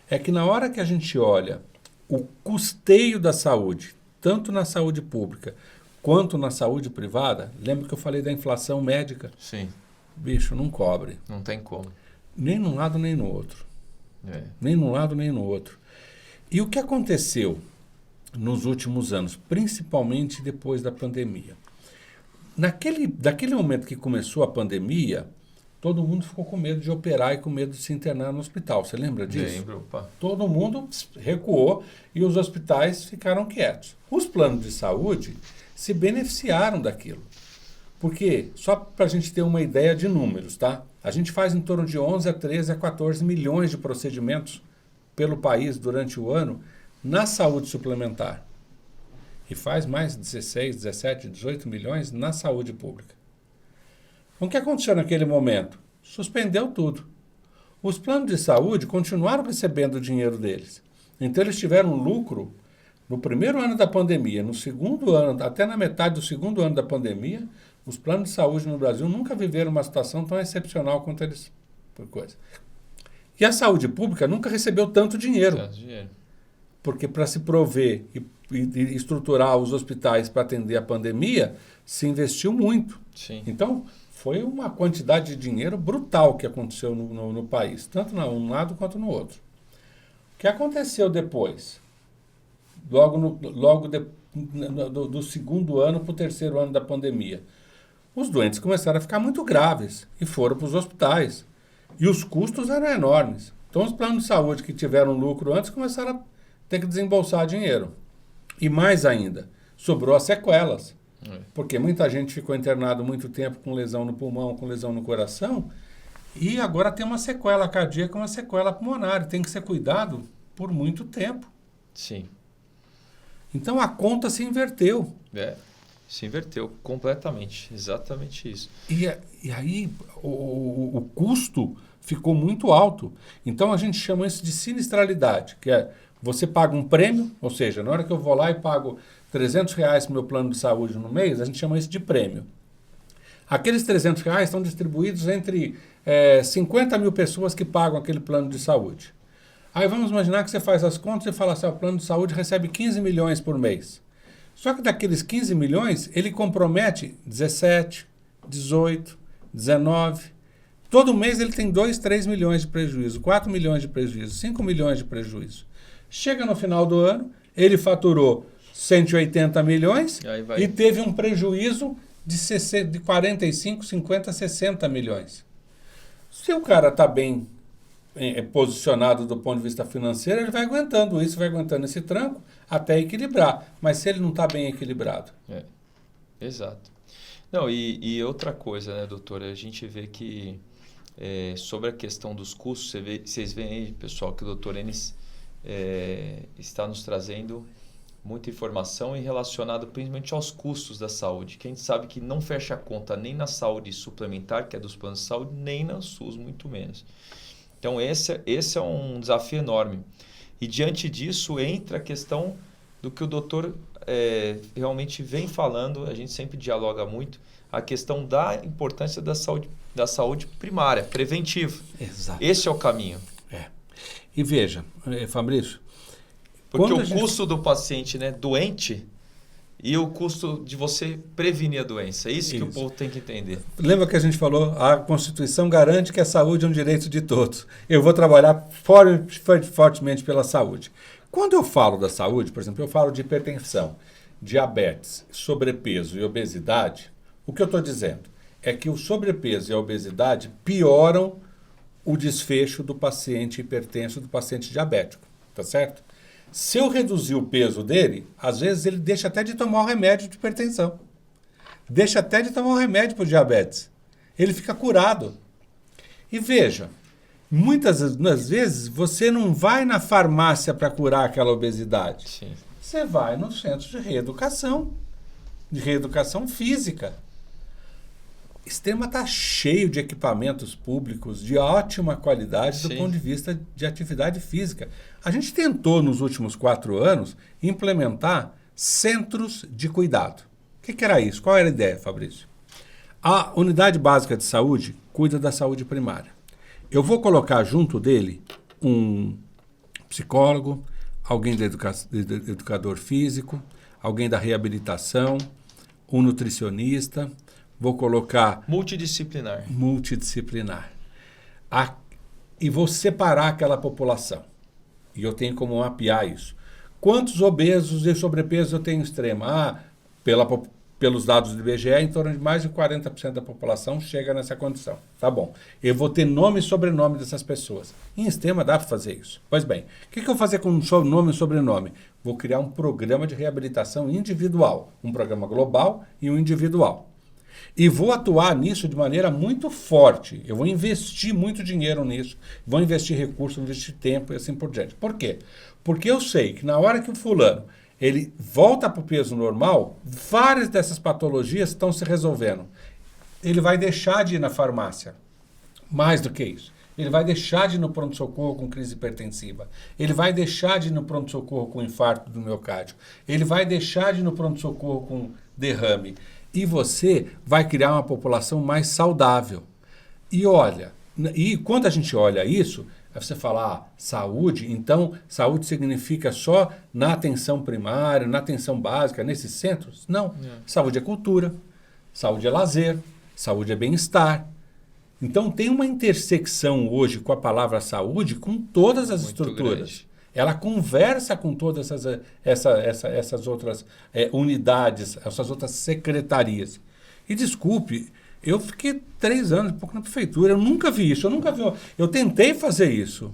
É que na hora que a gente olha o custeio da saúde, tanto na saúde pública quanto na saúde privada, lembra que eu falei da inflação médica? Sim. Bicho, não cobre. Não tem como. Nem num lado, nem no outro. Nem num lado, nem no outro. E o que aconteceu nos últimos anos, principalmente depois da pandemia? Daquele momento que começou a pandemia, todo mundo ficou com medo de operar e com medo de se internar no hospital. Você lembra disso? Lembro, opa. Todo mundo recuou e os hospitais ficaram quietos. Os planos de saúde se beneficiaram daquilo. Porque, só para a gente ter uma ideia de números, tá? A gente faz em torno de 11 a 13 a 14 milhões de procedimentos pelo país durante o ano na saúde suplementar. E faz mais 16, 17, 18 milhões na saúde pública. O que aconteceu naquele momento? Suspendeu tudo. Os planos de saúde continuaram recebendo o dinheiro deles. Então eles tiveram lucro no primeiro ano da pandemia, no segundo ano, até na metade do segundo ano da pandemia, os planos de saúde no Brasil nunca viveram uma situação tão excepcional quanto eles. Por coisa. E a saúde pública nunca recebeu tanto dinheiro. Porque para se prover e estruturar os hospitais para atender a pandemia, se investiu muito. Sim. Então, foi uma quantidade de dinheiro brutal que aconteceu no país, tanto num lado quanto no outro. O que aconteceu depois? Do segundo ano para o terceiro ano da pandemia. Os doentes começaram a ficar muito graves e foram para os hospitais. E os custos eram enormes. Então, os planos de saúde que tiveram lucro antes começaram a ter que desembolsar dinheiro. E mais ainda, sobrou as sequelas. Porque muita gente ficou internado muito tempo com lesão no pulmão, com lesão no coração, e agora tem uma sequela cardíaca, uma sequela pulmonar. Tem que ser cuidado por muito tempo. Sim. Então, a conta se inverteu. Se inverteu completamente. Exatamente isso. E aí o custo ficou muito alto. Então a gente chama isso de sinistralidade, que é você paga um prêmio, ou seja, na hora que eu vou lá e pago R$300 para o meu plano de saúde no mês, a gente chama isso de prêmio. Aqueles R$300 estão distribuídos entre 50 mil pessoas que pagam aquele plano de saúde. Aí vamos imaginar que você faz as contas e fala assim, o plano de saúde recebe 15 milhões por mês. Só que daqueles 15 milhões, ele compromete 17, 18, 19. Todo mês ele tem 2, 3 milhões de prejuízo, 4 milhões de prejuízo, 5 milhões de prejuízo. Chega no final do ano, ele faturou 180 milhões e teve um prejuízo de 45, 50, 60 milhões. Se o cara está bem posicionado do ponto de vista financeiro, ele vai aguentando isso, vai aguentando esse tranco até equilibrar. Mas se ele não está bem equilibrado... Exato. Não, e outra coisa, né, doutor? A gente vê que sobre a questão dos custos, vocês veem aí, pessoal, que o doutor Enes está nos trazendo muita informação e relacionado principalmente aos custos da saúde, que a gente sabe que não fecha a conta nem na saúde suplementar, que é dos planos de saúde, nem na SUS, muito menos. Então, esse é um desafio enorme. E diante disso entra a questão do que o doutor realmente vem falando, a gente sempre dialoga muito, a questão da importância da saúde primária, preventiva. Exato. Esse é o caminho. E veja, Fabrício, porque o custo do paciente, né, doente e o custo de você prevenir a doença. É isso que o povo tem que entender. Lembra que a gente falou, a Constituição garante que a saúde é um direito de todos. Eu vou trabalhar fortemente pela saúde. Quando eu falo da saúde, por exemplo, eu falo de hipertensão, diabetes, sobrepeso e obesidade, o que eu estou dizendo é que o sobrepeso e a obesidade pioram o desfecho do paciente hipertenso, do paciente diabético, tá certo? Se eu reduzir o peso dele, às vezes ele deixa até de tomar o remédio de hipertensão. Deixa até de tomar o remédio para o diabetes. Ele fica curado. E veja, muitas das vezes você não vai na farmácia para curar aquela obesidade. Sim. Você vai no centro de reeducação física. Extrema está cheio de equipamentos públicos de ótima qualidade do ponto de vista de atividade física. A gente tentou, nos últimos 4 anos, implementar centros de cuidado. O que era isso? Qual era a ideia, Fabrício? A unidade básica de saúde cuida da saúde primária. Eu vou colocar junto dele um psicólogo, alguém do educador físico, alguém da reabilitação, um nutricionista... Vou colocar... Multidisciplinar. E vou separar aquela população. E eu tenho como mapear isso. Quantos obesos e sobrepeso eu tenho extremo? Pelos dados do IBGE, em torno de mais de 40% da população chega nessa condição. Tá bom. Eu vou ter nome e sobrenome dessas pessoas. Em extrema dá para fazer isso. Pois bem, o que eu vou fazer com nome e sobrenome? Vou criar um programa de reabilitação individual. Um programa global e um individual. E vou atuar nisso de maneira muito forte. Eu vou investir muito dinheiro nisso, vou investir recursos, vou investir tempo e assim por diante. Por quê? Porque eu sei que na hora que o fulano ele volta para o peso normal, várias dessas patologias estão se resolvendo. Ele vai deixar de ir na farmácia. Mais do que isso. Ele vai deixar de ir no pronto-socorro com crise hipertensiva. Ele vai deixar de ir no pronto-socorro com infarto do miocárdio. Ele vai deixar de ir no pronto-socorro com derrame. E você vai criar uma população mais saudável. E olha, e quando a gente olha isso, você fala, saúde, então saúde significa só na atenção primária, na atenção básica, nesses centros? Não. Saúde é cultura, saúde é lazer, saúde é bem-estar. Então tem uma intersecção hoje com a palavra saúde com todas as estruturas. Grande. Ela conversa com todas essas outras unidades, essas outras secretarias. E desculpe, eu fiquei 3 anos e pouco na prefeitura, eu nunca vi isso, eu tentei fazer isso.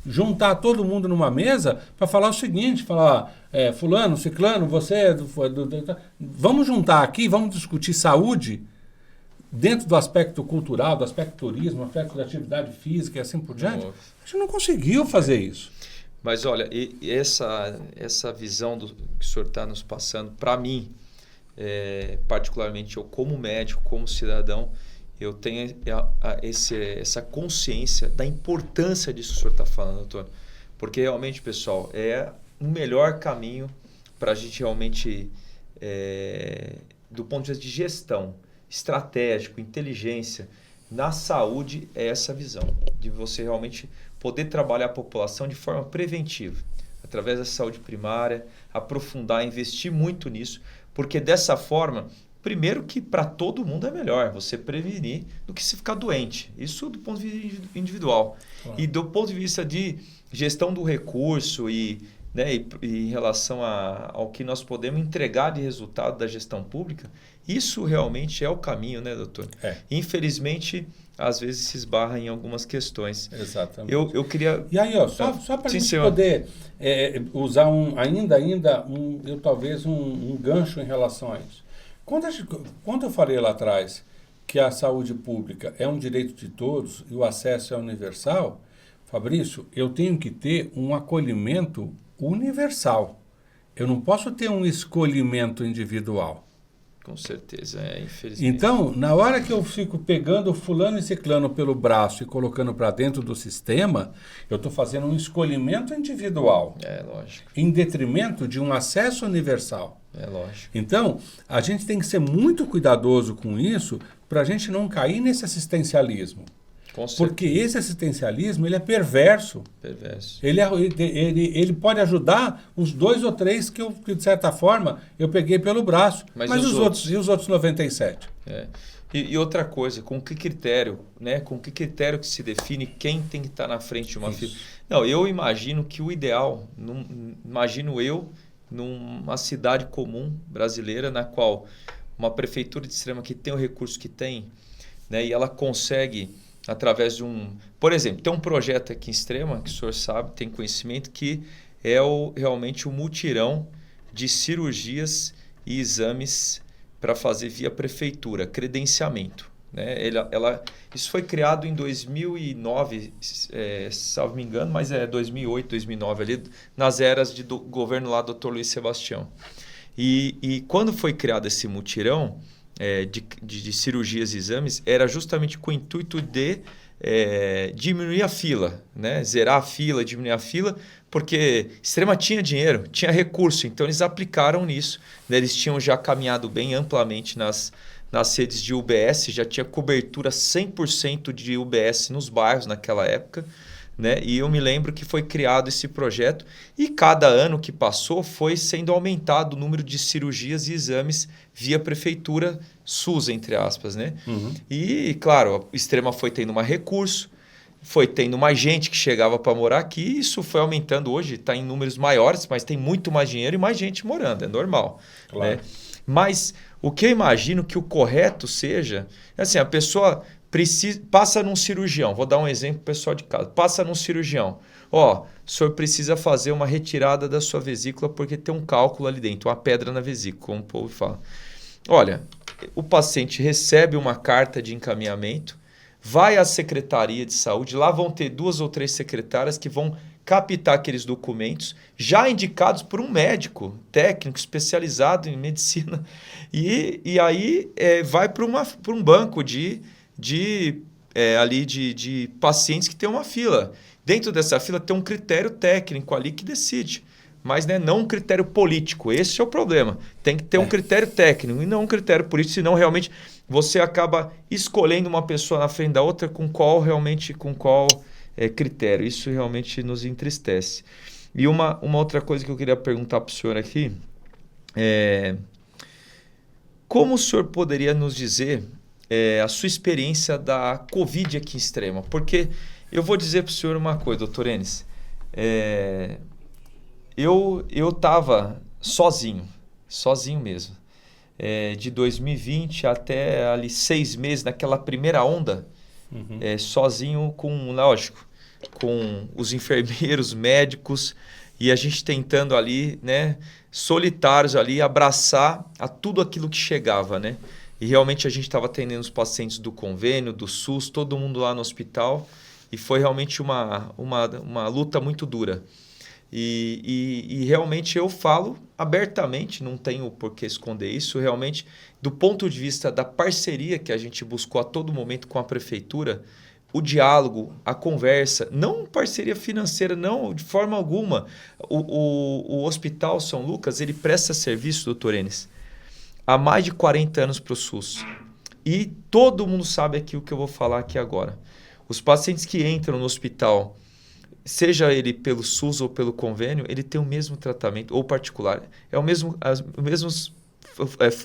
Juntar todo mundo numa mesa para falar o seguinte, falar, fulano, ciclano, você, vamos juntar aqui, vamos discutir saúde dentro do aspecto cultural, do aspecto turismo, do aspecto da atividade física e assim por diante. A gente não conseguiu fazer isso. Mas olha, essa visão que o senhor está nos passando, para mim, particularmente eu como médico, como cidadão, eu tenho essa consciência da importância disso que o senhor está falando, doutor. Porque realmente, pessoal, é o melhor caminho para a gente realmente, do ponto de vista de gestão, estratégico, inteligência, na saúde é essa visão, de você realmente poder trabalhar a população de forma preventiva, através da saúde primária, aprofundar, investir muito nisso, porque dessa forma, primeiro que para todo mundo é melhor você prevenir do que se ficar doente. Isso do ponto de vista individual. Claro. E do ponto de vista de gestão do recurso e em relação ao que nós podemos entregar de resultado da gestão pública, isso realmente é o caminho, né, doutor? Infelizmente, às vezes se esbarra em algumas questões. Exatamente. Eu queria... E aí, ó, só para a gente poder usar talvez um gancho em relação a isso. Quando eu falei lá atrás que a saúde pública é um direito de todos e o acesso é universal, Fabrício, eu tenho que ter um acolhimento universal. Eu não posso ter um escolhimento individual. Com certeza, infelizmente. Então, na hora que eu fico pegando fulano e ciclano pelo braço e colocando para dentro do sistema, eu estou fazendo um escolhimento individual. Lógico. Em detrimento de um acesso universal. Lógico. Então, a gente tem que ser muito cuidadoso com isso para a gente não cair nesse assistencialismo. Porque esse assistencialismo ele é perverso. Ele pode ajudar os 2 ou 3 que de certa forma, eu peguei pelo braço. Mas os outros? E os outros 97? E outra coisa, com que critério, né? Com que critério que se define quem tem que estar na frente de uma fila? Não, eu imagino que o ideal, imagino eu, numa cidade comum brasileira, na qual uma prefeitura de Extrema que tem o recurso que tem, né? E ela consegue... através de por exemplo, tem um projeto aqui em Extrema, que o senhor sabe, tem conhecimento, que é realmente o mutirão de cirurgias e exames para fazer via prefeitura, credenciamento. Né? Isso foi criado em 2009, salvo me engano, mas 2008, 2009, ali, nas eras do governo lá do Dr. Luiz Sebastião. E quando foi criado esse mutirão, de cirurgias e exames, era justamente com o intuito de diminuir a fila, né? Zerar a fila, diminuir a fila, porque Extrema tinha dinheiro, tinha recurso, então eles aplicaram nisso. Né? Eles tinham já caminhado bem amplamente nas redes de UBS, já tinha cobertura 100% de UBS nos bairros naquela época. Né? E eu me lembro que foi criado esse projeto e cada ano que passou foi sendo aumentado o número de cirurgias e exames via prefeitura SUS, entre aspas. Né? Uhum. E, claro, a Extrema foi tendo mais recurso, foi tendo mais gente que chegava para morar aqui e isso foi aumentando. Hoje está em números maiores, mas tem muito mais dinheiro e mais gente morando, é normal. Claro. Né? Mas o que eu imagino que o correto seja, assim, a pessoa... passa num cirurgião, vou dar um exemplo pro pessoal de casa, passa num cirurgião, o senhor precisa fazer uma retirada da sua vesícula porque tem um cálculo ali dentro, uma pedra na vesícula, como o povo fala. Olha, o paciente recebe uma carta de encaminhamento, vai à Secretaria de Saúde, lá vão ter 2 ou 3 secretárias que vão captar aqueles documentos, já indicados por um médico técnico especializado em medicina, e aí vai para um banco de pacientes que tem uma fila. Dentro dessa fila tem um critério técnico ali que decide, mas né, não um critério político. Esse é o problema. Tem que ter um critério técnico e não um critério político, senão realmente você acaba escolhendo uma pessoa na frente da outra com qual critério. Isso realmente nos entristece. E uma outra coisa que eu queria perguntar para o senhor aqui é como o senhor poderia nos dizer a sua experiência da Covid aqui em Extrema? Porque eu vou dizer para o senhor uma coisa, doutor Enes. Eu estava sozinho mesmo. De 2020 até ali 6 meses, naquela primeira onda, sozinho lógico, com os enfermeiros, médicos, e a gente tentando ali, né, solitários ali, abraçar a tudo aquilo que chegava, né? E realmente a gente estava atendendo os pacientes do convênio, do SUS, todo mundo lá no hospital. E foi realmente uma luta muito dura. E realmente eu falo abertamente, não tenho por que esconder isso. Realmente, do ponto de vista da parceria que a gente buscou a todo momento com a prefeitura, o diálogo, a conversa, não parceria financeira, não, de forma alguma. O Hospital São Lucas, ele presta serviço, doutor Enes, há mais de 40 anos para o SUS. E todo mundo sabe aqui o que eu vou falar aqui agora. Os pacientes que entram no hospital, seja ele pelo SUS ou pelo convênio, ele tem o mesmo tratamento, ou particular. Os mesmos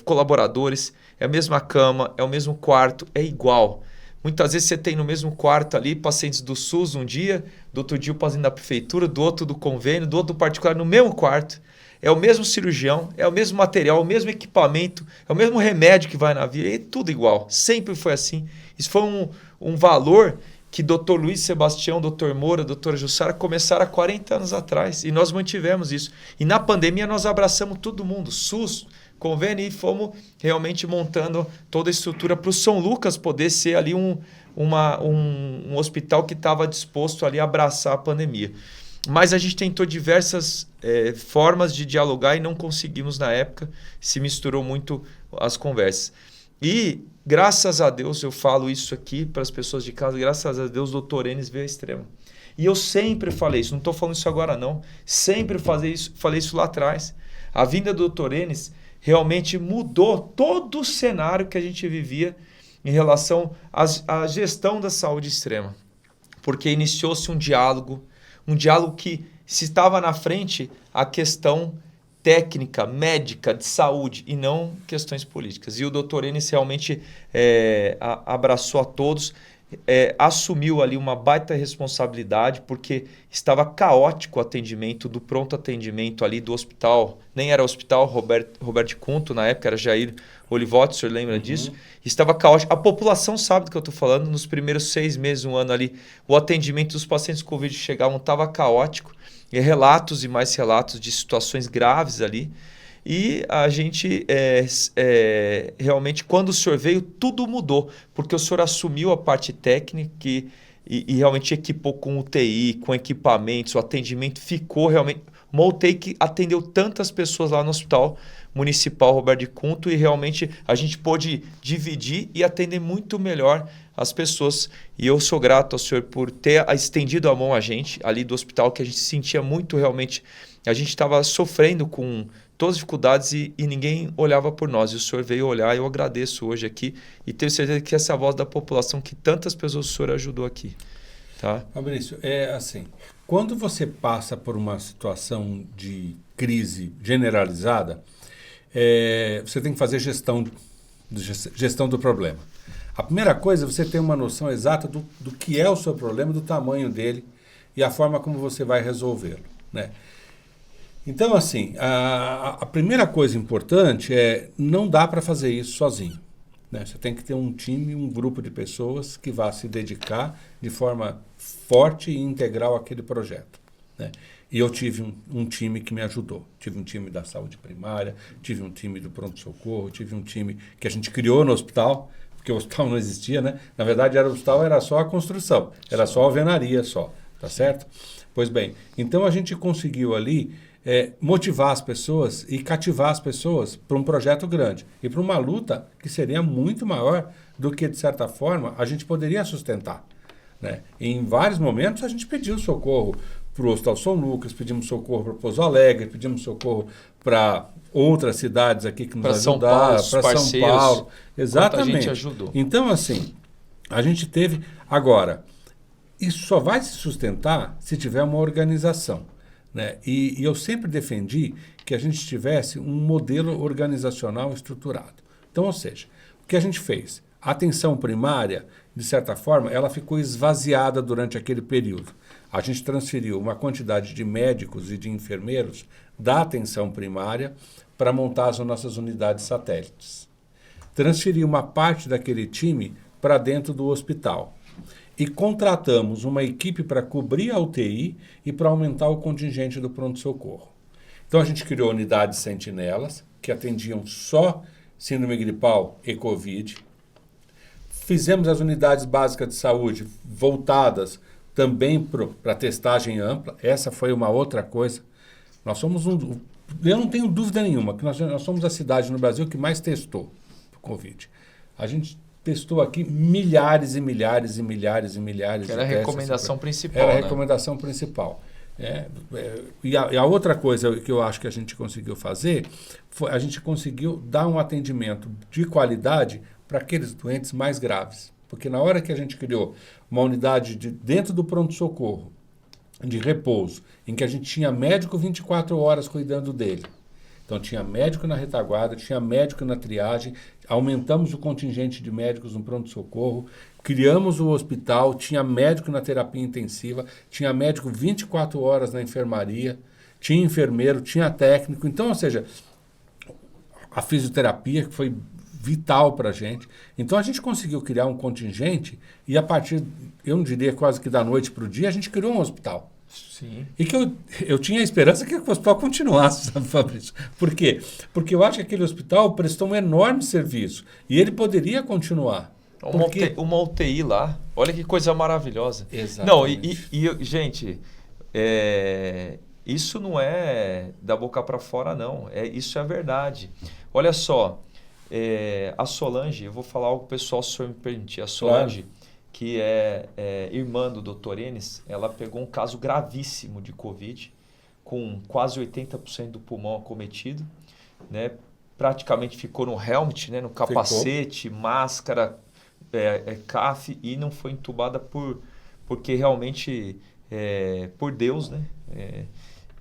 colaboradores, é a mesma cama, é o mesmo quarto, é igual. Muitas vezes você tem no mesmo quarto ali pacientes do SUS um dia, do outro dia o paciente da prefeitura, do outro do convênio, do outro do particular, no mesmo quarto. é o mesmo cirurgião, é o mesmo material, o mesmo equipamento, é o mesmo remédio que vai na via, é tudo igual. Sempre foi assim. Isso foi um valor que Dr. Luiz Sebastião, Dr. Moura, Dr. Jussara começaram há 40 anos atrás e nós mantivemos isso. E na pandemia nós abraçamos todo mundo, SUS, convênio, e fomos realmente montando toda a estrutura para o São Lucas poder ser ali um hospital que estava disposto ali a abraçar a pandemia. Mas a gente tentou diversas formas de dialogar e não conseguimos na época, se misturou muito as conversas. E, graças a Deus, eu falo isso aqui para as pessoas de casa, graças a Deus o Dr. Enes veio à Extrema. E eu sempre falei isso, não estou falando isso agora não, sempre falei isso lá atrás. A vinda do Dr. Enes realmente mudou todo o cenário que a gente vivia em relação à gestão da saúde extrema. Porque iniciou-se um diálogo que se estava na frente a questão técnica, médica, de saúde e não questões políticas. E o Dr. Enes realmente abraçou a todos, assumiu ali uma baita responsabilidade porque estava caótico o atendimento, do pronto atendimento ali do hospital, nem era hospital Roberto Cunto, na época era Jair Olivotti, o senhor lembra disso? Estava caótico. A população sabe do que eu estou falando, nos primeiros 6 meses, 1 ano ali, o atendimento dos pacientes com Covid que chegavam estava caótico, e relatos e mais relatos de situações graves ali. E a gente, realmente, quando o senhor veio, tudo mudou, porque o senhor assumiu a parte técnica e realmente equipou com UTI, com equipamentos, o atendimento ficou realmente... Moltei que atendeu tantas pessoas lá no Hospital Municipal Roberto Cunto e realmente a gente pôde dividir e atender muito melhor as pessoas. E eu sou grato ao senhor por ter estendido a mão a gente ali do hospital, que a gente sentia muito realmente... A gente estava sofrendo com todas as dificuldades e ninguém olhava por nós. E o senhor veio olhar, eu agradeço hoje aqui e tenho certeza que essa voz da população, que tantas pessoas o senhor ajudou aqui. Tá? Fabrício, é assim, quando você passa por uma situação de crise generalizada, você tem que fazer gestão do problema. A primeira coisa é você ter uma noção exata do que é o seu problema, do tamanho dele e a forma como você vai resolvê-lo, né? Então, assim, a primeira coisa importante não dá para fazer isso sozinho, né? Você tem que ter um time, um grupo de pessoas que vá se dedicar de forma forte e integral àquele projeto, né? E eu tive um time que me ajudou. Tive um time da saúde primária, tive um time do pronto-socorro, tive um time que a gente criou no hospital, porque o hospital não existia, né? Na verdade, o hospital era só a construção, era só a alvenaria só, tá certo? Pois bem, então a gente conseguiu ali motivar as pessoas e cativar as pessoas para um projeto grande e para uma luta que seria muito maior do que, de certa forma, a gente poderia sustentar, né? Em vários momentos a gente pediu socorro para o Hospital São Lucas, pedimos socorro para Pouso Alegre, pedimos socorro para outras cidades aqui que nos ajudaram, para São Paulo. Exatamente. A gente ajudou. Então, assim, a gente teve... Agora, isso só vai se sustentar se tiver uma organização, né? E eu sempre defendi que a gente tivesse um modelo organizacional estruturado. Então, ou seja, o que a gente fez? A atenção primária, de certa forma, ela ficou esvaziada durante aquele período. A gente transferiu uma quantidade de médicos e de enfermeiros da atenção primária para montar as nossas unidades satélites. Transferiu uma parte daquele time para dentro do hospital. E contratamos uma equipe para cobrir a UTI e para aumentar o contingente do pronto-socorro. Então a gente criou unidades sentinelas, que atendiam só síndrome gripal e Covid. Fizemos as unidades básicas de saúde voltadas também para testagem ampla. Essa foi uma outra coisa. Nós somos eu não tenho dúvida nenhuma que nós somos a cidade no Brasil que mais testou o Covid. A gente testou aqui milhares e milhares e milhares e milhares de testes. Era a recomendação principal. Era a recomendação principal. E a outra coisa que eu acho que a gente conseguiu fazer foi a gente conseguiu dar um atendimento de qualidade para aqueles doentes mais graves. Porque na hora que a gente criou uma unidade dentro do pronto-socorro, de repouso, em que a gente tinha médico 24 horas cuidando dele. Então tinha médico na retaguarda, tinha médico na triagem, aumentamos o contingente de médicos no pronto-socorro, criamos o hospital, tinha médico na terapia intensiva, tinha médico 24 horas na enfermaria. tinha enfermeiro, tinha técnico. Então, ou seja, a fisioterapia que foi vital para a gente. Então, a gente conseguiu criar um contingente e a partir, eu não diria quase que da noite para o dia, a gente criou um hospital. Sim. E que eu tinha a esperança que o hospital continuasse, sabe, Fabrício? Por quê? Porque eu acho que aquele hospital prestou um enorme serviço e ele poderia continuar. Uma UTI lá, olha que coisa maravilhosa. Exatamente. Não, gente, isso não é da boca para fora, não. Isso é verdade. Olha só, a Solange, eu vou falar algo pessoal, se o senhor me permitir. A Solange, que é irmã do Dr. Enes, ela pegou um caso gravíssimo de Covid, com quase 80% do pulmão acometido, né? Praticamente ficou no helmet, né? No capacete, máscara, CAF, e não foi entubada porque realmente, por Deus, né?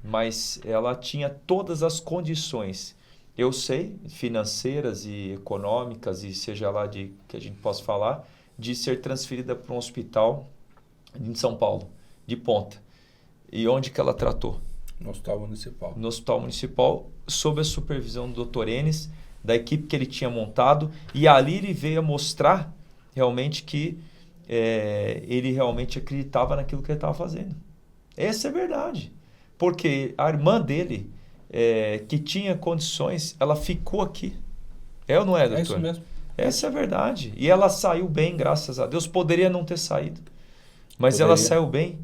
Mas ela tinha todas as condições, eu sei, financeiras e econômicas, e seja lá de que a gente possa falar, de ser transferida para um hospital em São Paulo, de ponta. E onde que ela tratou? No Hospital Municipal. No Hospital Municipal, sob a supervisão do Dr. Enes, da equipe que ele tinha montado, e ali ele veio a mostrar realmente que ele realmente acreditava naquilo que ele estava fazendo. Essa é a verdade. Porque a irmã dele, que tinha condições, ela ficou aqui. É ou não é, doutor? É isso mesmo. Essa é a verdade. E ela saiu bem, graças a Deus. Poderia não ter saído, mas Poderia. ela saiu bem.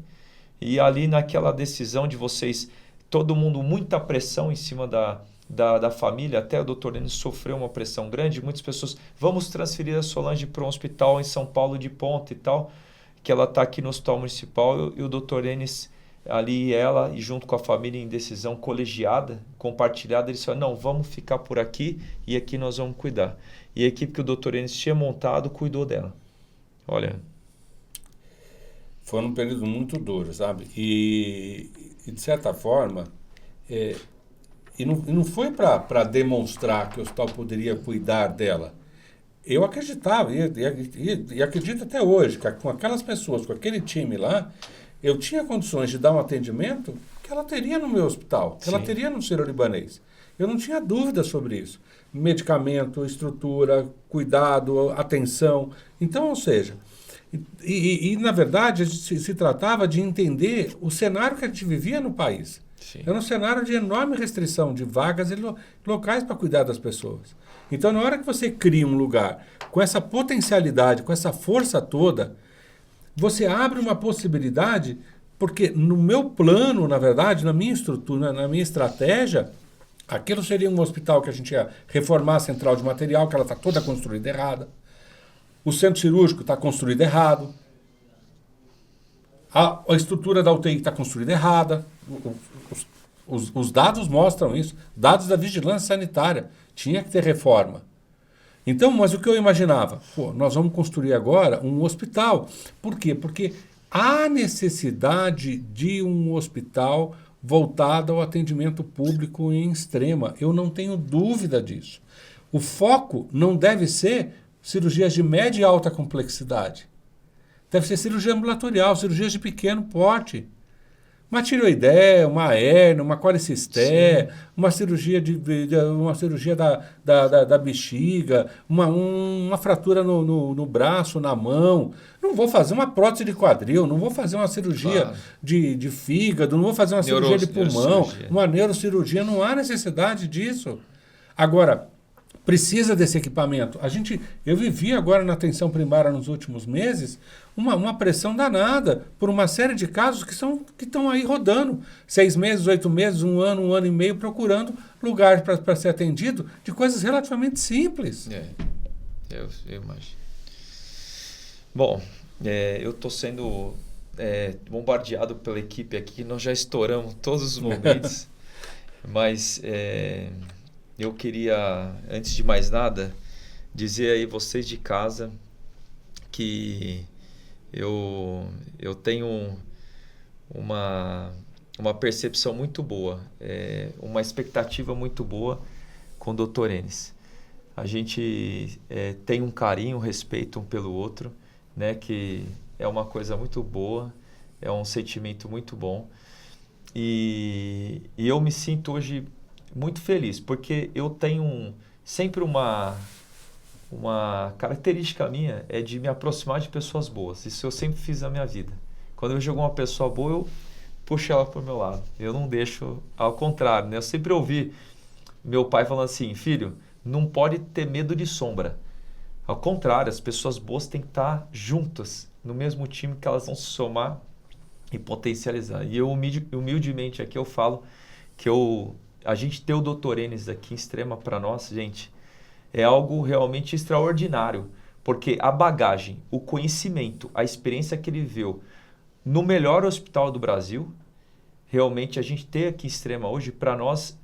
E ali naquela decisão de vocês, todo mundo, muita pressão em cima da família, até o Dr. Enes sofreu uma pressão grande, muitas pessoas, vamos transferir a Solange para um hospital em São Paulo de ponta e tal, que ela está aqui no Hospital Municipal, e o Dr. Enes, ali ela, e junto com a família em decisão colegiada, compartilhada, eles falaram, não, vamos ficar por aqui e aqui nós vamos cuidar. E a equipe que o Dr. Enes tinha montado cuidou dela. Olha... Foi um período muito duro, sabe? E de certa forma, e não foi para demonstrar que o hospital poderia cuidar dela. Eu acreditava, e acredito até hoje, que com aquelas pessoas, com aquele time lá, eu tinha condições de dar um atendimento que ela teria no meu hospital, que ela teria no Sírio-Libanês. Eu não tinha dúvida sobre isso. Medicamento, estrutura, cuidado, atenção. Então, ou seja... na verdade, se tratava de entender o cenário que a gente vivia no país. Sim. Era um cenário de enorme restrição de vagas e locais para cuidar das pessoas. Então, na hora que você cria um lugar com essa potencialidade, com essa força toda, você abre uma possibilidade, porque no meu plano, na verdade, na minha estrutura, na minha estratégia, aquilo seria um hospital que a gente ia reformar a central de material, que ela está toda construída errada. O centro cirúrgico está construído errado. A estrutura da UTI está construída errada. Os dados mostram isso. Dados da vigilância sanitária. Tinha que ter reforma. Então, mas o que eu imaginava? Nós vamos construir agora um hospital. Por quê? Porque há necessidade de um hospital voltado ao atendimento público em extrema. Eu não tenho dúvida disso. O foco não deve ser cirurgias de média e alta complexidade. Deve ser cirurgia ambulatorial, cirurgias de pequeno porte. Uma tireoideia, uma hérnia, uma colecisté, uma cirurgia da bexiga, uma fratura no braço, na mão. Não vou fazer uma prótese de quadril, não vou fazer uma cirurgia de fígado, não vou fazer uma cirurgia de pulmão, uma neurocirurgia. Não há necessidade disso. Agora, precisa desse equipamento. Eu vivi agora na atenção primária nos últimos meses uma pressão danada por uma série de casos que estão aí rodando. 6 meses, 8 meses, 1 ano e meio, procurando lugar para ser atendido de coisas relativamente simples. Eu imagino. Bom, eu estou sendo bombardeado pela equipe aqui, nós já estouramos todos os momentos, mas... eu queria, antes de mais nada, dizer aí vocês de casa que eu tenho uma percepção muito boa, uma expectativa muito boa com o Dr. Enes. A gente tem um carinho, um respeito um pelo outro, né, que é uma coisa muito boa, é um sentimento muito bom. E eu me sinto hoje muito feliz, porque eu tenho sempre uma característica minha é de me aproximar de pessoas boas. Isso eu sempre fiz na minha vida. Quando eu vejo uma pessoa boa, eu puxo ela para o meu lado. Eu não deixo, ao contrário, né? Eu sempre ouvi meu pai falando assim, filho, não pode ter medo de sombra. Ao contrário, as pessoas boas têm que estar juntas, no mesmo time, que elas vão se somar e potencializar. E eu humildemente aqui eu falo que a gente ter o Dr. Enes aqui em Extrema para nós, gente, é algo realmente extraordinário, porque a bagagem, o conhecimento, a experiência que ele viveu no melhor hospital do Brasil, realmente a gente ter aqui em Extrema hoje, para nós,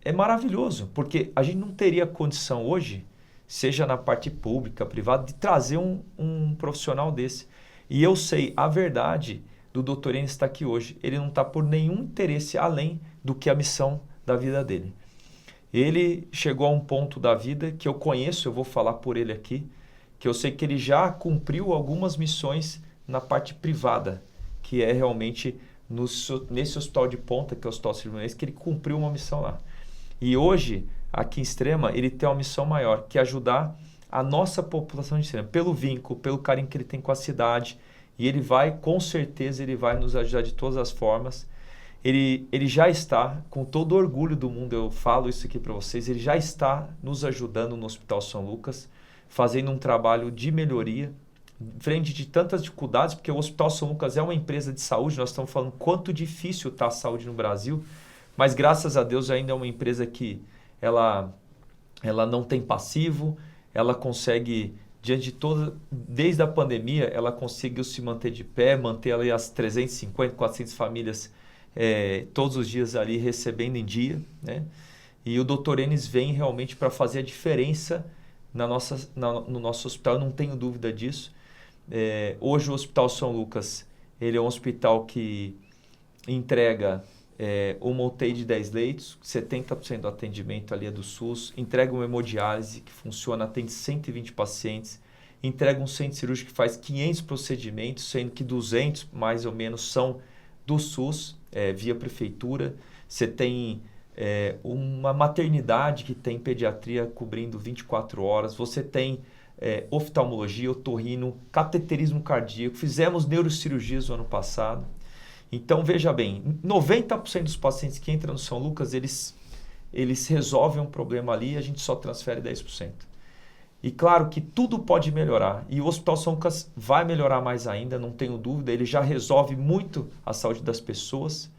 é maravilhoso, porque a gente não teria condição hoje, seja na parte pública, privada, de trazer um profissional desse. E eu sei a verdade do Dr. Enes estar aqui hoje. Ele não está por nenhum interesse além do que a missão da vida dele. Ele chegou a um ponto da vida que eu conheço, eu vou falar por ele aqui, que eu sei que ele já cumpriu algumas missões na parte privada, que é realmente nesse hospital de ponta, que é o Hospital Sírio-Libanês, que ele cumpriu uma missão lá. E hoje, aqui em Extrema, ele tem uma missão maior, que é ajudar a nossa população de Extrema, pelo vínculo, pelo carinho que ele tem com a cidade. E ele vai, com certeza, ele vai nos ajudar de todas as formas. Ele já está, com todo o orgulho do mundo, eu falo isso aqui para vocês, ele já está nos ajudando no Hospital São Lucas, fazendo um trabalho de melhoria, frente de tantas dificuldades, porque o Hospital São Lucas é uma empresa de saúde, nós estamos falando quanto difícil está a saúde no Brasil, mas graças a Deus ainda é uma empresa que ela não tem passivo, ela consegue, diante de toda, desde a pandemia, ela conseguiu se manter de pé, manter ali as 350, 400 famílias todos os dias ali recebendo em dia, né? E o Dr. Enes vem realmente para fazer a diferença no nosso hospital, eu não tenho dúvida disso. Hoje o Hospital São Lucas, ele é um hospital que entrega uma UTI de 10 leitos, 70% do atendimento ali é do SUS, entrega uma hemodiálise que funciona, atende 120 pacientes, entrega um centro cirúrgico que faz 500 procedimentos, sendo que 200 mais ou menos são do SUS, via prefeitura. Você tem uma maternidade que tem pediatria cobrindo 24 horas, você tem oftalmologia, otorrino, cateterismo cardíaco, fizemos neurocirurgias no ano passado. Então, veja bem, 90% dos pacientes que entram no São Lucas, eles resolvem um problema ali e a gente só transfere 10%. E claro que tudo pode melhorar. E o Hospital São Lucas vai melhorar mais ainda, não tenho dúvida. Ele já resolve muito a saúde das pessoas.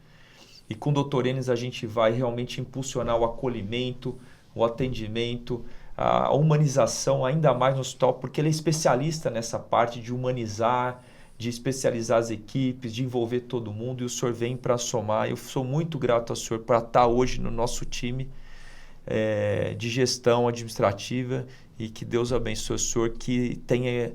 E com o Dr. Enes a gente vai realmente impulsionar o acolhimento, o atendimento, a humanização ainda mais no hospital, porque ele é especialista nessa parte de humanizar, de especializar as equipes, de envolver todo mundo, e o senhor vem para somar. Eu sou muito grato ao senhor para estar hoje no nosso time de gestão administrativa, e que Deus abençoe o senhor, que tenha,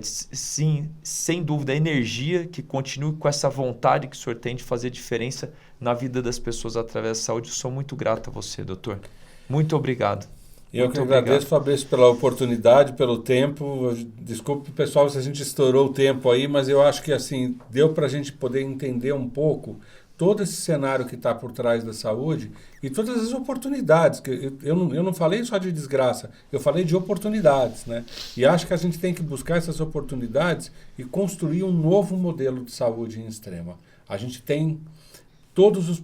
sim, sem dúvida, a energia, que continue com essa vontade que o senhor tem de fazer diferença na vida das pessoas através da saúde. Eu sou muito grato a você, doutor. Muito obrigado. Eu que agradeço, Fabrício, pela oportunidade, pelo tempo. Desculpe, pessoal, se a gente estourou o tempo aí, mas eu acho que assim deu para a gente poder entender um pouco todo esse cenário que está por trás da saúde e todas as oportunidades. Eu não falei só de desgraça, eu falei de oportunidades, né? E acho que a gente tem que buscar essas oportunidades e construir um novo modelo de saúde em Extrema. A gente tem todos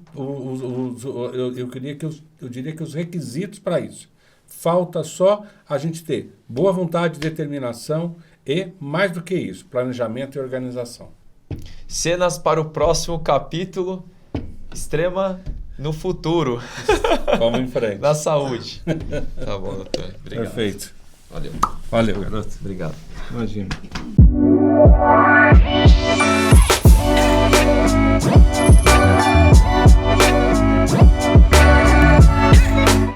eu diria que os requisitos para isso. Falta só a gente ter boa vontade, determinação e, mais do que isso, planejamento e organização. Cenas para o próximo capítulo. Extrema no futuro. Vamos em frente. Na saúde. Tá bom, doutor. Obrigado. Perfeito. Valeu. Valeu, garoto. Obrigado. Imagina.